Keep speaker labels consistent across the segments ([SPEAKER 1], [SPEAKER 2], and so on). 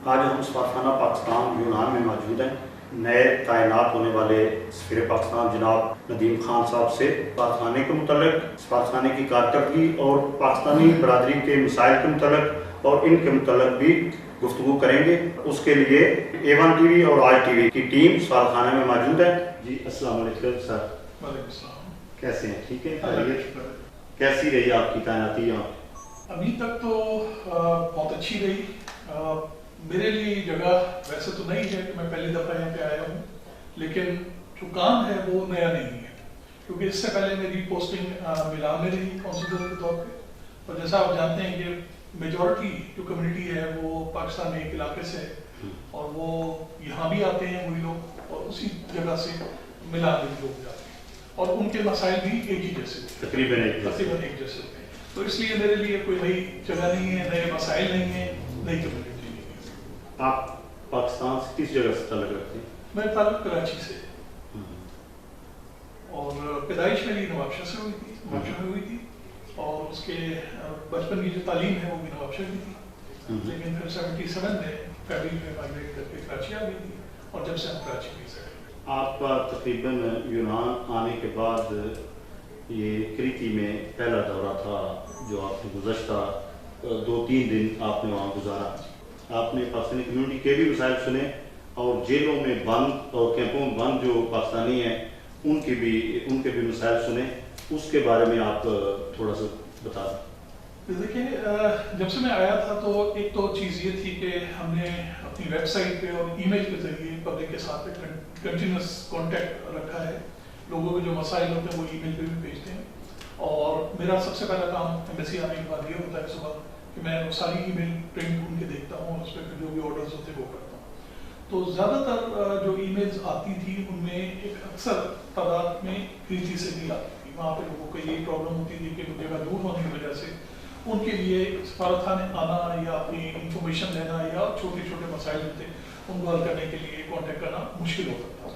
[SPEAKER 1] آج ہم سفارتخانہ پاکستان یونان میں موجود ہیں. نئے تعینات ہونے والے سفیر پاکستان جناب ندیم خان صاحب سے سفارتخانے کے متعلق, سفارتخانے کی کارکردگی اور پاکستانی برادری کے مسائل کے متعلق اور ان کے متعلق بھی گفتگو کریں گے. اس کے لیے A1 ٹی وی اور آج ٹی وی کی ٹیم سفارتخانے میں موجود ہے. جی السلام علیکم سر.
[SPEAKER 2] وعلیکم السلام.
[SPEAKER 1] کیسے ہیں؟ ٹھیک ہے. کیسی رہی آپ کی تعیناتی یہاں؟
[SPEAKER 2] ابھی تک تو بہت اچھی رہی. میرے لیے جگہ ویسے تو نہیں ہے کہ میں پہلی دفعہ یہاں پہ آیا ہوں, لیکن جو کام ہے وہ نیا نہیں ہے, کیونکہ اس سے پہلے میری پوسٹنگ میلان میں رہی کونسلر کے طور پہ. اور جیسا آپ جانتے ہیں کہ میجورٹی جو کمیونٹی ہے وہ پاکستان میں ایک علاقے سے ہے, اور وہ یہاں بھی آتے ہیں وہی لوگ, اور اسی جگہ سے میلان میں لوگ جاتے ہیں, اور ان کے مسائل بھی ایک ہی جیسے تقریباً ایک جیسے ہوتے ہیں. تو اس لیے میرے لیے کوئی نئی جگہ نہیں ہے, نئے مسائل نہیں ہیں, نئی کمیونٹی نہیں ہے.
[SPEAKER 1] آپ پاکستان سے کس جگہ سے تعلق رکھتے ہیں؟
[SPEAKER 2] میں تعلق کراچی سے, اور پیدائش میری نوابشاہ سے ہوئی تھی, نوابشاہ میں ہوئی تھی, اور اس کے بچپن کی جو تعلیم ہے وہ بھی نوابشاہ کی تھی. لیکن پھر 77 میں فیملی میں مائگریٹ کر کے کراچی آ گئی تھی, اور جب سے ہم کراچی میں سیٹل.
[SPEAKER 1] آپ کا تقریباً یونان آنے کے بعد یہ کریتی میں پہلا دورہ تھا جو آپ نے گزشتہ 2-3 دن آپ نے وہاں گزارا. آپ نے پاکستانی کمیونٹی کے بھی مسائل سنے, اور جیلوں میں بند اور کیمپوں میں بند جو پاکستانی ہیں ان کے بھی مسائل سنے. اس کے بارے میں آپ تھوڑا سا بتا دیں.
[SPEAKER 2] دیکھیں, جب سے میں آیا تھا تو ایک تو چیز یہ تھی کہ ہم نے اپنی ویب سائٹ پہ اور ای میل کے ذریعے پبلک کے ساتھ کنٹینیوس کانٹیکٹ رکھا ہے. لوگوں کے جو مسائل ہوتے ہیں وہ ای میل پہ بھی بھیجتے ہیں, اور میرا سب سے پہلا کام ایمبیسی آنے کے بعد یہ ہوتا ہے صبح کہ میں ساری ای میل پرنٹ ڈھونڈ کے دیکھتا ہوں, اور اس پہ جو بھی آرڈرز ہوتے ہیں وہ کرتا ہوں. تو زیادہ تر جو ای میلز آتی تھی ان میں ایک اکثر تعداد میں کریتی سے بھی آتی تھی. وہاں پہ لوگوں کو یہی پرابلم ہوتی تھی کہ جگہ دور ہونے کی وجہ سے ان کے لیے سفارتخانے آنا یا اپنی انفارمیشن لینا یا چھوٹے چھوٹے مسائل ہوتے ان کو حل کرنے کے لیے کانٹیکٹ کرنا مشکل ہوتا تھا.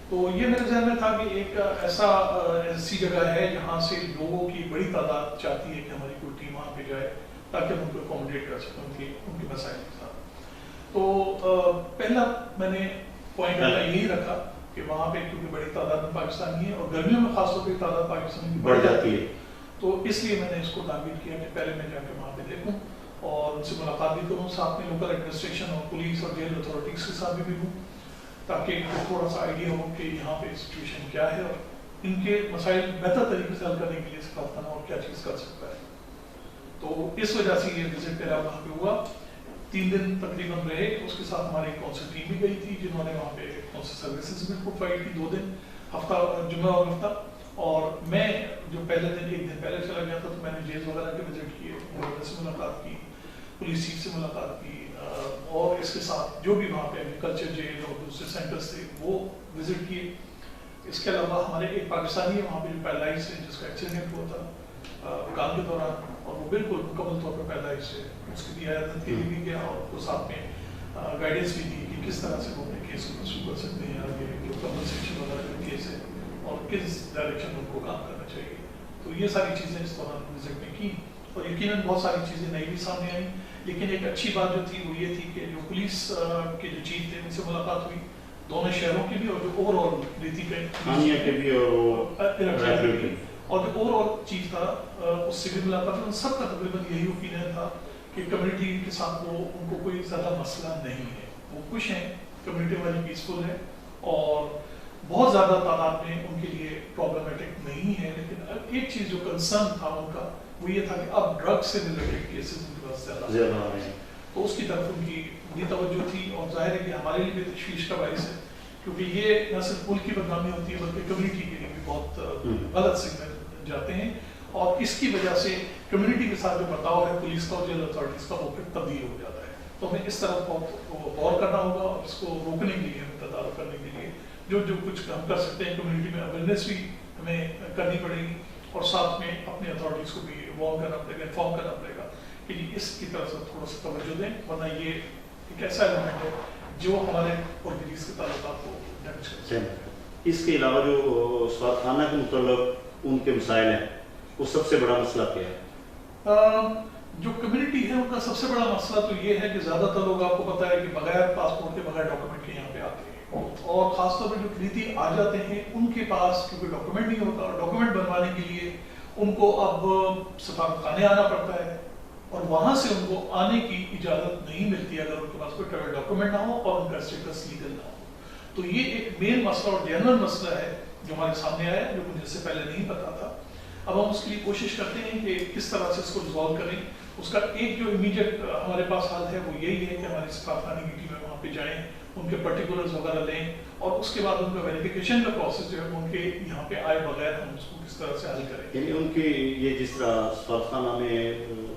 [SPEAKER 2] تو یہ میرے ذہن میں تھا کہ ایک ایسی جگہ ہے جہاں سے لوگوں کی بڑی تعداد چاہتی ہے کہ ہماری کوئی ٹیم وہاں پہ جائے تاکہ ہم ان کو اکوموڈیٹ کر سکیں ان کے مسائل کے ساتھ. تو پہلا میں نے پوائنٹ یہی رکھا کہ وہاں پہ کیونکہ بڑی تعداد میں پاکستانی ہے, اور گرمیوں میں خاص طور پہ تعداد پاکستانی کی بڑھ جاتی ہے, تو اس لیے میں نے اس کو ٹارگیٹ کیا کہ پہلے میں جا کے وہاں پہ دیکھوں اور ان سے ملاقات بھی کروں, ساتھ میں لوکل ایڈمنسٹریشن اور پولیس اور جیل اتھارٹیز کے ساتھ بھی ملوں, تاکہ تھوڑا سا آئیڈیا ہو کہ یہاں پہ سچویشن کیا ہے اور ان کے مسائل بہتر طریقے سے حل کرنے کے لیے سفارتخانہ اور کیا چیز کر سکتا ہے. تو اس وجہ سے یہ وزٹ میرا وہاں پہ ہوا. 3 دن تقریباً رہے. اس کے ساتھ ہماری کونسل ٹیم بھی گئی تھی جنہوں نے وہاں پہ کونسل سروسز بھی پرووائڈ کی. 2 دن, ہفتہ جمعہ اور ہفتہ. اور میں جو پہلے دن 1 دن پہلے چلا گیا تھا تو میں نے جیل وغیرہ کے وزٹ کیے, گورنر سے ملاقات کی, پولیس چیف سے ملاقات کی, اور اس کے ساتھ جو بھی وہاں پہ ایگریکلچر جیل اور دوسرے سینٹرز تھے وہ وزٹ کیے. اس کے علاوہ ہمارے ایک پاکستانی ہے وہاں پہ جو پیرالائز ہے, جس کا ایکسیڈنٹ ہوا تھا کام کے دوران, اور وہ بالکل مکمل طور پر پیرالائز ہے. اس کی بھی عیادت کے لیے بھی گیا, اور اس کو ساتھ میں گائیڈنس بھی دی کہ کس طرح سے وہ اپنے کیس کو پرسو کر سکتے ہیں, آگے جو کمپنسیشن وغیرہ کا کیس ہے اور کس ڈائریکشن ان کو کام کرنا چاہیے. تو یہ ساری چیزیں اس دوران وزٹ میں کی, اور یقیناً بہت ساری چیزیں نئی بھی سامنے آئیں. لیکن ایک اچھی بات جو تھی وہ یہ تھی کہ جو پولیس کے جو چیف تھے ان سے ملاقات ہوئی, دونوں شہروں کی بھی اور جو اوور آل ریتی
[SPEAKER 1] کے بھی
[SPEAKER 2] اور جو اوور آل چیف تھا اس سے بھی ملاقات ہوئی. سب کا تقریباً یہی اوپینین تھا کہ کمیونٹی کے ساتھ ان کو کوئی زیادہ مسئلہ نہیں ہے, وہ خوش ہیں, کمیونٹی والی پیسفل ہے, اور بہت زیادہ تعداد میں ان کے لیے پرابلمٹک نہیں ہے. لیکن ایک چیز جو کنسرن تھا ان کا وہ یہ تھا کہ اب ڈرگ سے ریلیٹڈ کیسز ان کے پاس زیادہ ہیں, تو اس کی طرف ان کی بڑی توجہ تھی. اور ظاہر ہے کہ ہمارے لیے بھی تشویش کا باعث ہے, کیونکہ یہ نہ صرف ملک کی بدنامی ہوتی ہے بلکہ کمیونٹی کے لیے بھی بہت غلط سگنل جاتے ہیں, اور اس کی وجہ سے کمیونٹی کے ساتھ جو برتاؤ ہے پولیس کا اور جیل اتھارٹیز کا وہ پھر تبدیل ہو جاتا ہے. تو ہمیں اس طرف بہت غور کرنا ہوگا, اور اس کو روکنے کے لیے, تدارک کرنے کے لیے جو کچھ ہم کر سکتے ہیں. کمیونٹی میں اویئرنیس بھی ہمیں کرنی پڑے گی, اور ساتھ میں اپنے اتھارٹیز کو بھی انفارم کرنا پڑے گا کہ اس کی طرف سے تھوڑا سا توجہ دیں, ورنہ یہ ایک ایسا ایلیمنٹ ہے جو ہمارے اورگنیز کے تعلقات کو ڈیمیج کرتا ہے.
[SPEAKER 1] اس کے علاوہ جو سفارتخانہ کے متعلق ان کے مسائل ہیں, وہ سب سے بڑا مسئلہ کیا ہے؟
[SPEAKER 2] جو کمیونٹی ہے ان کا سب سے بڑا مسئلہ تو یہ ہے کہ زیادہ تر لوگ آپ کو پتا ہے کہ بغیر پاسپورٹ کے بغیر ڈاکومنٹ کے یہاں پہ آتے ہیں، اور خاص طور پہ جو کلیتی آ جاتے ہیں ان کے پاس کیونکہ ڈاکومنٹ نہیں ہوتا، اور ڈاکومنٹ بنوانے کے لیے ان کو اب سفارت خانے آنا پڑتا ہے، اور وہاں سے ان کو آنے کی اجازت نہیں ملتی اگر ان کے پاس کوئی ٹریول ڈاکومنٹ نہ ہو اور ان کا اسٹیٹس لیگل نہ ہو۔ تو یہ ایک مین مسئلہ اور جنرل مسئلہ ہے جو ہمارے سامنے آیا، جو مجھے اس سے پہلے نہیں پتا تھا۔ اب ہم اس کے لیے کوشش کرتے ہیں کہ کس طرح سے اس کو ریزالو کریں۔ اس کا ایک جو امیڈیٹ ہمارے پاس حل ہے وہ یہی ہے کہ ہماری سفارتخانے کی ٹیم وہاں پہ جائیں، ان کے پرٹیکولرز وغیرہ لیں، اور اس کے بعد ان کا ویریفیکیشن کا پروسیس جو ہے ان کے یہاں پہ آئے بغیر ہم اس کو کس طرح سے حل کریں۔
[SPEAKER 1] یعنی ان کی یہ جس طرح سفارتخانہ میں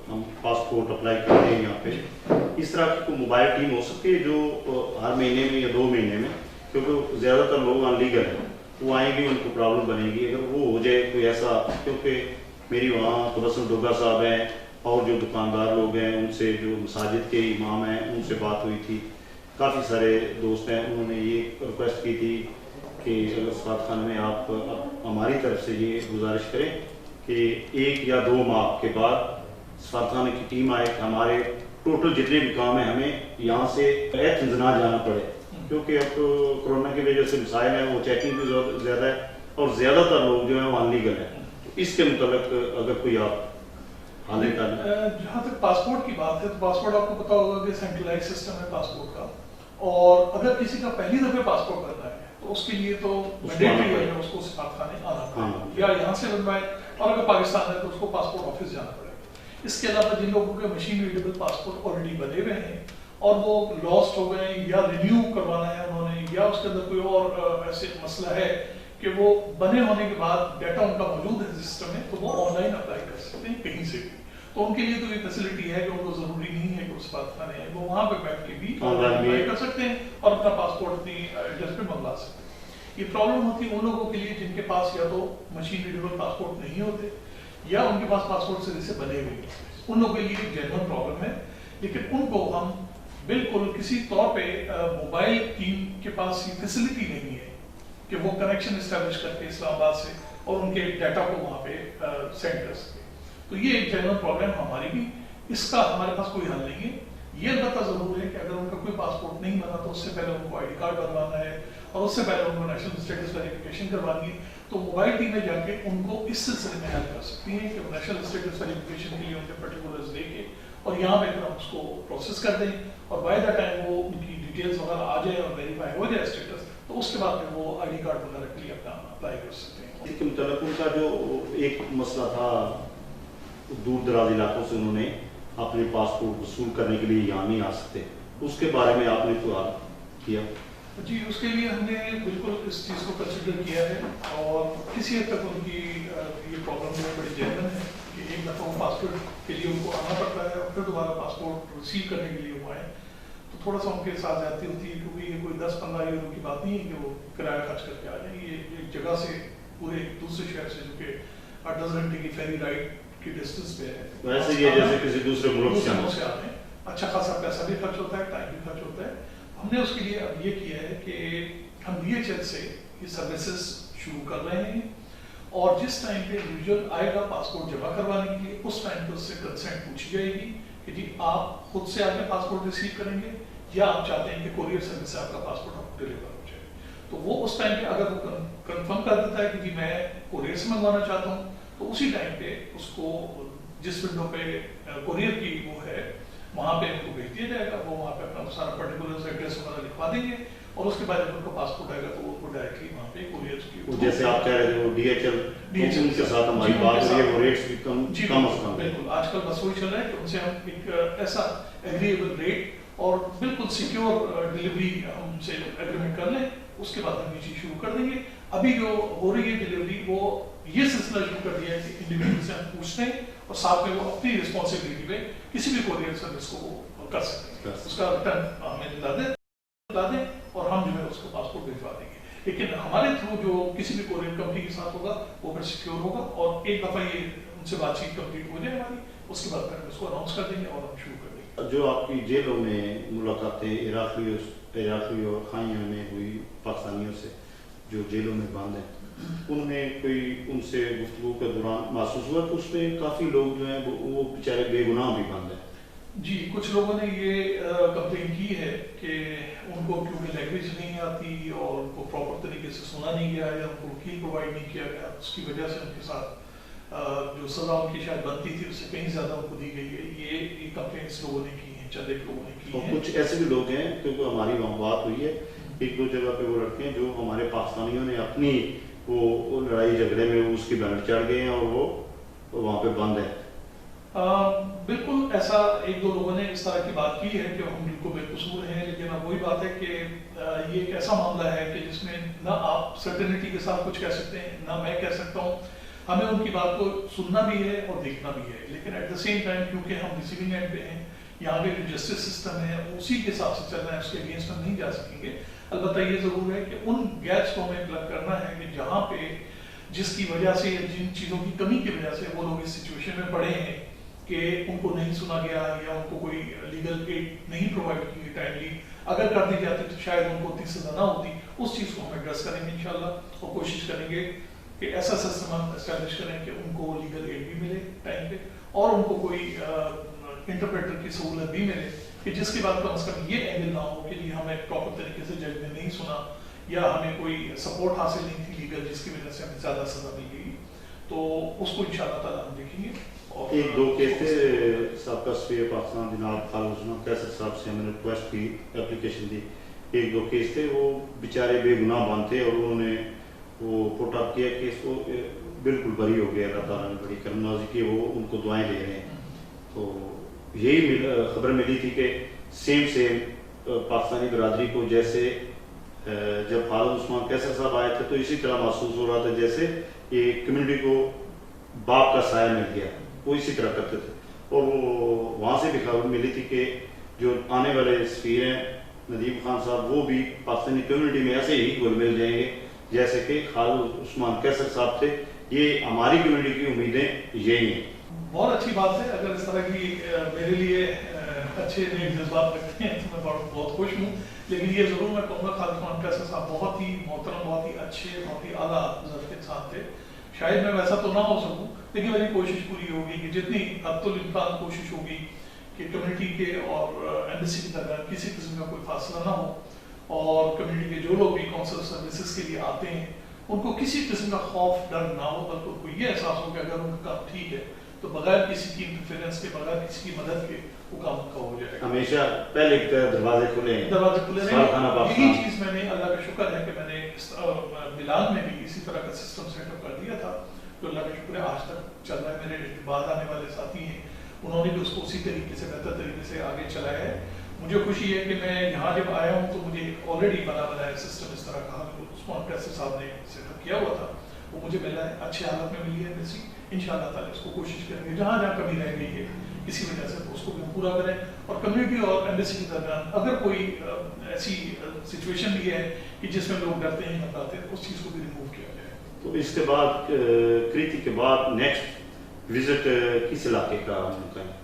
[SPEAKER 1] ہم پاسپورٹ اپلائی کرتے ہیں یہاں پہ، اس طرح کی کوئی موبائل ٹیم ہو سکتی ہے جو ہر مہینے میں یا 2 مہینے میں، کیونکہ زیادہ تر لوگ ان لیگل ہیں، وہ آئیں گے ان کو پرابلم بنے گی اگر وہ ہو جائے کوئی ایسا، کیونکہ میری وہاں تبسم ڈوگا صاحب ہیں اور جو دکاندار لوگ ہیں ان سے، جو مساجد کے امام ہیں ان سے بات ہوئی تھی، کافی سارے دوست ہیں، انہوں نے یہ ریکویسٹ کی تھی کہ سفارتخانے میں آپ ہماری طرف سے یہ گزارش کریں کہ 1 یا 2 ماہ کے بعد سفارتخانے کی ٹیم آئے کہ ہمارے ٹوٹل جتنے بھی کام ہیں ہمیں یہاں سے ایتھنز نہ جانا پڑے، کیونکہ اب کرونا کی وجہ سے مسائل ہیں، وہ چیکنگ بھی زیادہ ہے اور زیادہ تر لوگ جو ہیں وہ انلیگل ہیں۔ اس کے متعلق اگر کوئی آپ حل کر لیں۔
[SPEAKER 2] جہاں تک پاسپورٹ کی بات ہے تو پاسپورٹ آپ کو پتا ہوگا کہ سینٹرلائز سسٹم ہے پاسپورٹ کا، اور اگر کسی کا پہلی دفعہ پاسپورٹ کرنا ہے تو اس کے لیے تو مینڈیٹری ہے اس کو سفارتخانے آنا پڑے گا، یا یہاں سے بنوائے، اور اگر پاکستان ہے تو اس کو پاسپورٹ آفس جانا پڑے گا۔ اس کے علاوہ جن لوگوں کے مشین ریڈیبل پاسپورٹ آلریڈی بنے ہوئے ہیں اور وہ لاسٹ ہو گئے ہیں یا رینیو کروانا ہے انہوں نے، یا اس کے اندر کوئی اور ایسے مسئلہ ہے کہ وہ بنے ہونے کے بعد ڈیٹا ان کا موجود ہے سسٹم میں، تو وہ آن لائن اپلائی کر سکتے ہیں کہیں سے بھی۔ تو ان کے لیے تو یہ فیسلٹی ہے کہ ان کو ضروری نہیں ہے کہ اس سفارتخانے آئے، وہ وہاں پہ بیٹھ کے بھی آن لائن اپلائی کر سکتے ہیں اور اپنا پاسپورٹ اپنی ایڈریس پہ منگوا سکتے ہیں۔ یہ پرابلم ہوتی ہے ان لوگوں کے لیے جن کے پاس یا تو مشین ریڈیبل پاسپورٹ نہیں ہوتے یا ان کے پاس پاسپورٹ سے بنے ہوئے ہیں، ان لوگوں کے لیے ایک جنرل پرابلم ہے، لیکن ان کو ہم بالکل کسی طور پہ موبائل ٹیم کے پاس یہ فیسلٹی نہیں ہے کہ وہ کنیکشن اسٹیبلش کر کے اسلام آباد سے اور ان کے ڈیٹا کو وہاں پہ سینڈ کر سکے۔ تو یہ ایک جنرل پرابلم ہماری بھی، اس کا ہمارے پاس کوئی حل نہیں ہے۔ یہ البتہ ضرور ہے کہ اگر ان کا کوئی پاسپورٹ نہیں بنا تو اس سے پہلے ان کو آئی ڈی کارڈ بنوانا ہے اور اس سے پہلے ان کو نیشنل اسٹیٹس ویریفیکیشن کروانی ہے، تو موبائل ٹیم میں جا کے ان کو اس سلسلے میں ہیلپ کر سکتی ہیں کہ وہ نیشنل اسٹیٹس ویریفیکیشن کے لیے ان کے پرٹیکولرز لے کے اور یہاں پہ ہم اس کو پروسیس کر دیں، اور بائی دا ٹائم وہ ان کی ڈیٹیلز وغیرہ آ جائے اور ویریفائی ہو جائے اسٹیٹس، تو اس کے بعد پھر وہ آئی ڈی کارڈ وغیرہ کے لیے اپنا اپلائی کر سکتے ہیں۔
[SPEAKER 1] اس کے متعلق ان کا جو ایک مسئلہ تھا، دور دراز علاقوں سے انہوں نے اپنے پاسپورٹ وصول کرنے کے لیے یہاں نہیں آ سکتے، اس کے بارے میں آپ نے کوئی حل کیا؟
[SPEAKER 2] جی، اس کے لیے ہم نے بالکل اس چیز کو کنسیڈر کیا ہے، اور کسی حد تک ان کی یہ پرابلم جو ہے بڑی جینون ہے کہ ایک دفعہ وہ پاسپورٹ کے لیے ان کو آنا پڑتا ہے اور پھر دوبارہ پاسپورٹ ریسیو کرنے کے لیے وہ آئیں، تو تھوڑا سا ان کے ساتھ زیادتی ہوتی ہے، کیونکہ یہ کوئی 10-15 یورو کی بات نہیں ہے کہ وہ کرایہ خرچ کر کے آ جائیں، یہ ایک جگہ سے پورے دوسرے شہر سے جو کہ 8-10 گھنٹے کی فیری رائڈ کی ڈسٹینس پہ ہے،
[SPEAKER 1] ویسے یہ جیسے کسی دوسرے ملک سے
[SPEAKER 2] آتے ہیں، اچھا خاصا پیسہ بھی خرچ ہوتا ہے، ٹائم بھی خرچ ہوتا ہے۔ ہم نے اس کے لیے اب یہ کیا ہے کہ ہم DHL سے یہ سروسز شروع کر رہے ہیں، اور جس ٹائم پہ انڈیویجول آئے گا پاسپورٹ جمع کروانے کے لیے، اس ٹائم پہ اس سے کنسنٹ پوچھی جائے گی کہ جی آپ خود سے آ کے پاسپورٹ ریسیو کریں گے یا آپ چاہتے ہیں کہ کوریئر سروس سے آپ کا پاسپورٹ آپ کو ڈلیور ہو جائے۔ تو وہ اس ٹائم پہ اگر وہ کنفرم کر دیتا ہے کہ جی میں کوریئر سے منگوانا چاہتا ہوں، تو اسی ٹائم پہ اس کو جس ونڈو پہ کوریئر کی وہ ہے وہاں پہ ان کو بھیج دیا جائے گا، وہ وہاں پہ اپنا سارا پرٹیکولر ایڈریس وغیرہ لکھوا دیں گے، اور اس کے بعد جب ان کا پاسپورٹ آئے گا تو وہ ڈائریکٹلی وہاں پہ کوریئر کی،
[SPEAKER 1] جیسے آپ کہہ رہے تھے وہ DHL کے ساتھ ہماری بات ہو رہی ہے، وہ ریٹس بھی کم از کم،
[SPEAKER 2] بالکل آج کل بس وہی چل رہا ہے کہ ان سے ہم ایک ایسا ایگریبل ریٹ اور بالکل سیکیور ڈلیوری ہم سے ایگریمنٹ کر لیں، اس کے بعد ہم یہ چیز شروع کر دیں گے۔ ابھی جو ہو رہی ہے ڈلیوری، وہ یہ سلسلہ شروع کر دیا ہے کہ انڈیویجول سے ہم پوچھتے ہیں اور ساتھ میں وہ اپنی رسپانسبلٹی پہ کسی بھی کوریئر سروس کو وہ کر سکتے ہیں، اس کا ریٹرن ہمیں لا دیں اور ہم جو ہے اس کو پاسپورٹ بھجوا دیں گے، لیکن ہمارے تھرو جو کسی بھی کوریئر کمپنی کے ساتھ ہوگا وہ پھر سیکیور ہوگا، اور ایک دفعہ یہ ان سے بات چیت کمپلیٹ ہو جائے ہماری، اس کے بعد پھر اس کو اناؤنس کر دیں گے اور ہم شروع کر دیں گے۔
[SPEAKER 1] جو آپ کی جیلوں میں ملاقاتیں عراقی اور خائیوں میں ہوئی پاکستانیوں سے جو جیلوں میں بند ہیں، ان میں کوئی ان سے گفتگو کے دوران محسوس ہوا کہ اس میں کافی لوگ جو ہیں وہ بیچارے بے گناہ بھی بند ہیں؟
[SPEAKER 2] جی، کچھ لوگوں نے یہ کمپلین کی ہے کہ ان کو کیونکہ لینگویج نہیں آتی اور ان کو پراپر طریقے سے سنا نہیں گیا یا ان کو وکیل پرووائڈ نہیں کیا گیا، اس کی وجہ سے ان کے ساتھ جو سزا ان کی شاید بنتی تھی اس سے کہیں زیادہ ان کو دی گئی ہے. یہ کمپلینس لوگوں نے کی ہیں، چند ایک لوگوں نے کی ہیں.
[SPEAKER 1] اور کچھ ایسے بھی لوگ ہیں کیونکہ ہماری وہاں بات ہوئی ہے ایک دو جگہ پہ وہ لڑکے ہیں جو ہمارے پاکستانیوں نے اپنی وہ لڑائی جھگڑے میں اس کی بینڈ چڑھ گئے ہیں اور وہ وہاں پہ بند ہیں.
[SPEAKER 2] بالکل ایسا ایک دو لوگوں نے اس طرح کی بات کی ہے کہ ہم بالکل بے قصور ہیں، لیکن اب وہی بات ہے کہ یہ ایک ایسا معاملہ ہے کہ جس میں نہ آپ سرٹنٹی کے ساتھ کچھ کہہ سکتے ہیں نہ میں کہہ سکتا ہوں. ہمیں ان کی بات کو سننا بھی ہے اور دیکھنا بھی ہے، لیکن ایٹ دا سیم ٹائم کیونکہ ہم ریسیونگ اینڈ پہ ہیں، یہاں پہ جو جسٹس سسٹم ہے اسی کے حساب سے چلنا ہے، اس کے اگینسٹ ہم نہیں جا سکیں گے. البتہ یہ ضرور ہے کہ ان گیپس کو ہمیں پلگ کرنا ہے کہ جہاں پہ جس کی وجہ سے جن چیزوں کی کمی کی وجہ سے وہ لوگ اس سچویشن میں پڑے ہیں کہ ان کو نہیں سنا گیا یا ان کو کوئی لیگل ایڈ نہیں پرووائڈ کی ٹائملی، اگر کر دی جاتی تو شاید ان کو اتنی سزا نہ ہوتی. اس چیز کو ہم ایڈریس کریں گے انشاءاللہ، اور کوشش کریں گے کہ ایسا سسٹم ہم اسٹیبلش کریں کہ ان کو لیگل ایڈ بھی ملے ٹائم پہ اور ان کو کوئی انٹرپریٹر کی سہولت بھی ملے کہ جس کے بعد کم از کم یہ اینگل نہ ہو کہ ہمیں پراپر طریقے سے جج نے نہیں سنا یا ہمیں کوئی سپورٹ حاصل نہیں تھی لیگل جس کی وجہ سے ہمیں زیادہ سزا مل گئی. تو اس کو انشاءاللہ تعالیٰ ہم دیکھیں گے.
[SPEAKER 1] ایک دو کیس تھے سابقہ سفیر پاکستان جناب خالد عثمان کیسر صاحب سے ہم نے ریکویسٹ کی، اپلیکیشن دی. ایک دو کیس تھے وہ بیچارے بے گناہ بند تھے اور انہوں نے وہ پٹ اپ کیا کہ اس کو بالکل بری ہو گیا، اللہ تعالیٰ نے بڑی کرم نوازی کی، وہ ان کو دعائیں دے رہے ہیں. تو یہی خبر ملی تھی کہ سیم پاکستانی برادری کو جیسے جب خالد عثمان کیسر صاحب آئے تھے تو اسی طرح محسوس ہو رہا تھا جیسے یہ کمیونٹی کو باپ کا سایہ مل گیا، وہ اسی طرح کرتے تھے. اور وہ وہاں سے بھی خبر ملی تھی کہ جو آنے والے سفیر ہیں ندیم خان صاحب وہ بھی پاکستانی کمیونٹی میں ایسے ہی گل مل جائیں گے جیسے کہ خالد عثمان کیسر صاحب تھے. یہ ہماری کمیونٹی کی امیدیں یہی ہیں.
[SPEAKER 2] بہت اچھی بات ہے اگر اس طرح کی میرے لیے اچھے نیک جذبات رکھتے ہیں تو میں بہت خوش ہوں. لیکن یہ ضرور میں کہوں گا خالد عثمان کیسر صاحب بہت ہی محترم، بہت ہی اچھے، بہت ہی اعلیٰ ذات کے انسان تھے. شاید میں ویسا تو نہ ہو سکوں لیکن میری کوشش پوری ہوگی کہ جتنی حد الامکان کوشش ہوگی کہ کمیونٹی کے اور ایمبیسی کے درمیان کسی قسم کا کوئی فاصلہ نہ ہو اور کمیونٹی کے جو لوگ بھی کونسل سروسز کے لیے آتے ہیں ان کو کسی قسم کا خوف ڈر نہ ہو، بلکہ ان کو یہ احساس ہو کہ اگر ان کا کام ٹھیک ہے تو بغیر کسی کی انٹرفیرنس کے، بغیر کسی کی مدد کے وہ کام کا ہو جائے گا.
[SPEAKER 1] ہمیشہ پہلے دروازے کھلے ہیں،
[SPEAKER 2] یہی چیز میں نے اللہ کا شکر ہے کہ میں نے ملان میں بھی اسی طرح کا سسٹم سیٹ اپ کر دیا تھا تو اللہ کا شکر ہے آج تک چل رہا ہے. میرے بعد آنے والے ساتھی ہیں انہوں نے بھی اس کو اسی طریقے سے بہتر طریقے سے آگے چلایا ہے. مجھے خوشی ہے کہ میں یہاں جب آیا ہوں تو مجھے آلریڈی بنایا سسٹم اس طرح کا عثمان کیسر صاحب نے سیٹ اپ کیا ہوا تھا وہ مجھے ملا ہے، اچھے حالت میں ملی ہے. ویسی انشاءاللہ تعالیٰ اس کو کوشش کریں گے جہاں جہاں کمی رہ گئی ہے کسی وجہ سے اس کو بھی پورا کریں. اور کمیونٹی اور ایمبیسی کے درمیان اگر کوئی ایسی سچویشن بھی ہے کہ جس میں لوگ ڈرتے ہیں گھبراتے ہیں اس چیز کو بھی ریموو کیا جائے.
[SPEAKER 1] تو اس کے بعد کریتی کے بعد نیکسٹ وزٹ کس علاقے کا ہوتا ہے؟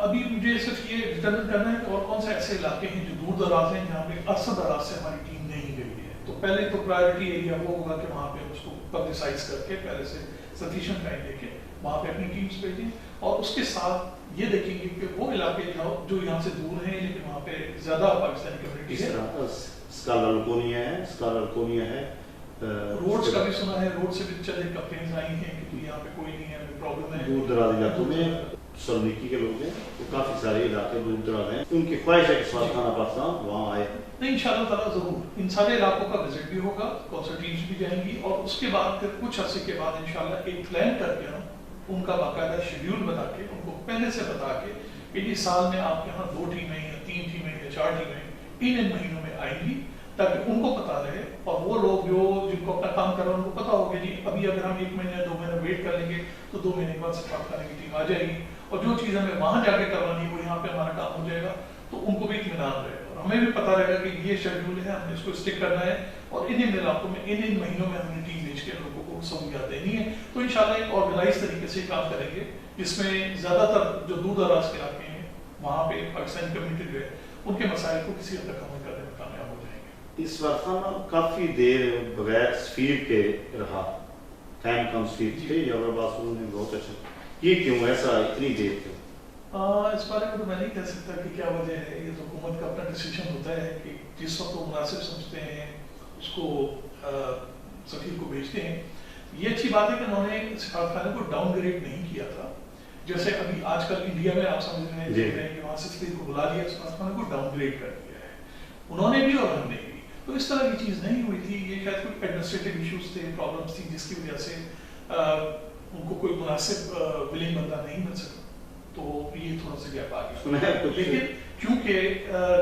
[SPEAKER 2] ابھی مجھے صرف یہ ڈٹرمن کرنا ہے کہ اور کون سے ایسے علاقے ہیں جو دور دراز ہیں جہاں پہ عرصہ دراز سے ہماری ٹیم نہیں گئی ہے. تو پہلے تو پرائیورٹی ایریا وہ ہوگا کہ وہاں پہ اس کو پبلسائز کر کے پہلے سے سفیشینٹ ٹائم دے کے وہاں پہ اپنی ٹیمز بھیجیں اور اس کے ساتھ یہ دیکھیں گے کہ وہ علاقے جو یہاں سے دور ہیں لیکن وہاں پہ زیادہ پاکستانی کمیونٹی ہے.
[SPEAKER 1] اسکالر کونیا ہے.
[SPEAKER 2] روڈز کا بھی سنا ہے، روڈ سے بھی چلے کمپلینز آئی ہیں کہ یہاں پہ کوئی نہیں ہے، پرابلم ہے.
[SPEAKER 1] دور دراز علاقوں میں سلنیکی کے لوگ ہیں وہ کافی سارے علاقے دور دراز ہیں، ان کی خواہش ہے کہ سوات خانہ پاکستان وہاں آئے.
[SPEAKER 2] نہیں انشاءاللہ تعالیٰ ضرور ان سارے علاقوں کا وزٹ بھی ہوگا، کونسل ٹیمز بھی جائیں گی اور اس کے بعد پھر کچھ عرصے کے بعد انشاءاللہ ایک پلان کر کے ہم ان کا باقاعدہ شیڈیول بتا کے ان کو پہلے سے بتا کے کہ اس سال میں آپ کے یہاں 2 ٹیمیں یا 3 ٹیمیں یا 4 ٹیمیں ان مہینوں میں آئیں گی تاکہ ان کو پتا رہے اور وہ لوگ جو جن کو اپنا کام کر رہے ہیں ان کو پتا ہوگا جی ابھی اگر ہم 1 مہینے یا 2 مہینے ویٹ کر لیں گے تو 2 مہینے کے بعد صفائی خانے کی ٹیم آ جائے گی اور جو چیز ہمیں وہاں جا کے کروانی ہے وہ یہاں پہ ہمارا کام ہو جائے گا تو ان کو بھی اطمینان رہے گا اور ہمیں بھی پتا رہے گا کہ یہ شیڈیول ہے، ہم نے اس کو اسٹک کرنا ہے اور ان علاقوں میں ان مہینوں میں ہم نے ٹیم بھیج کے لوگوں کو سہولیات دینی ہے. تو انشاءاللہ ایک آرگنائز طریقے سے کام کریں گے جس میں زیادہ تر جو دور دراز کے علاقے ہیں وہاں پہ پاکستانی کمیونٹی جو ہے ان کے مسائل کو کسی حد تک حل کرنے میں کامیاب ہو جائیں گے.
[SPEAKER 1] اس وقت کافی دیر بغیر سفیر کے رہا، قائم کم سفیر تھے یا بس انہوں نے بہت اچھا، یہ کیوں ایسا اتنی دیر کیوں؟
[SPEAKER 2] اس بارے میں تو میں نہیں کہہ سکتا کہ کیا وجہ ہے، یہ تو حکومت کا اپنا ڈیسیجن ہوتا ہے کہ جس وقت وہ مناسب سمجھتے ہیں اس کو سفیر کو بھیجتے ہیں۔ یہ اچھی بات ہے کہ انہوں نے سفارتخانے کو ڈاؤن گریڈ نہیں کیا تھا، جیسے ابھی آج کل انڈیا میں آپ سمجھ رہے ہیں کہ وہاں سے سفیر کو بلا لیا، سفارتخانے کو ڈاؤن گریڈ کر دیا ہے، انہوں نے بھی اور ہم نے بھی۔ تو اس طرح کی چیز نہیں ہوئی تھی، یہ شاید کوئی ایڈمنسٹریٹو ایشوز تھے، پرابلمس تھی، جس کی وجہ سے ان کو کوئی مناسب ولنگ بندہ نہیں مل سکا، تو یہ تھوڑا سا گیپ آ گیا۔ لیکن کیونکہ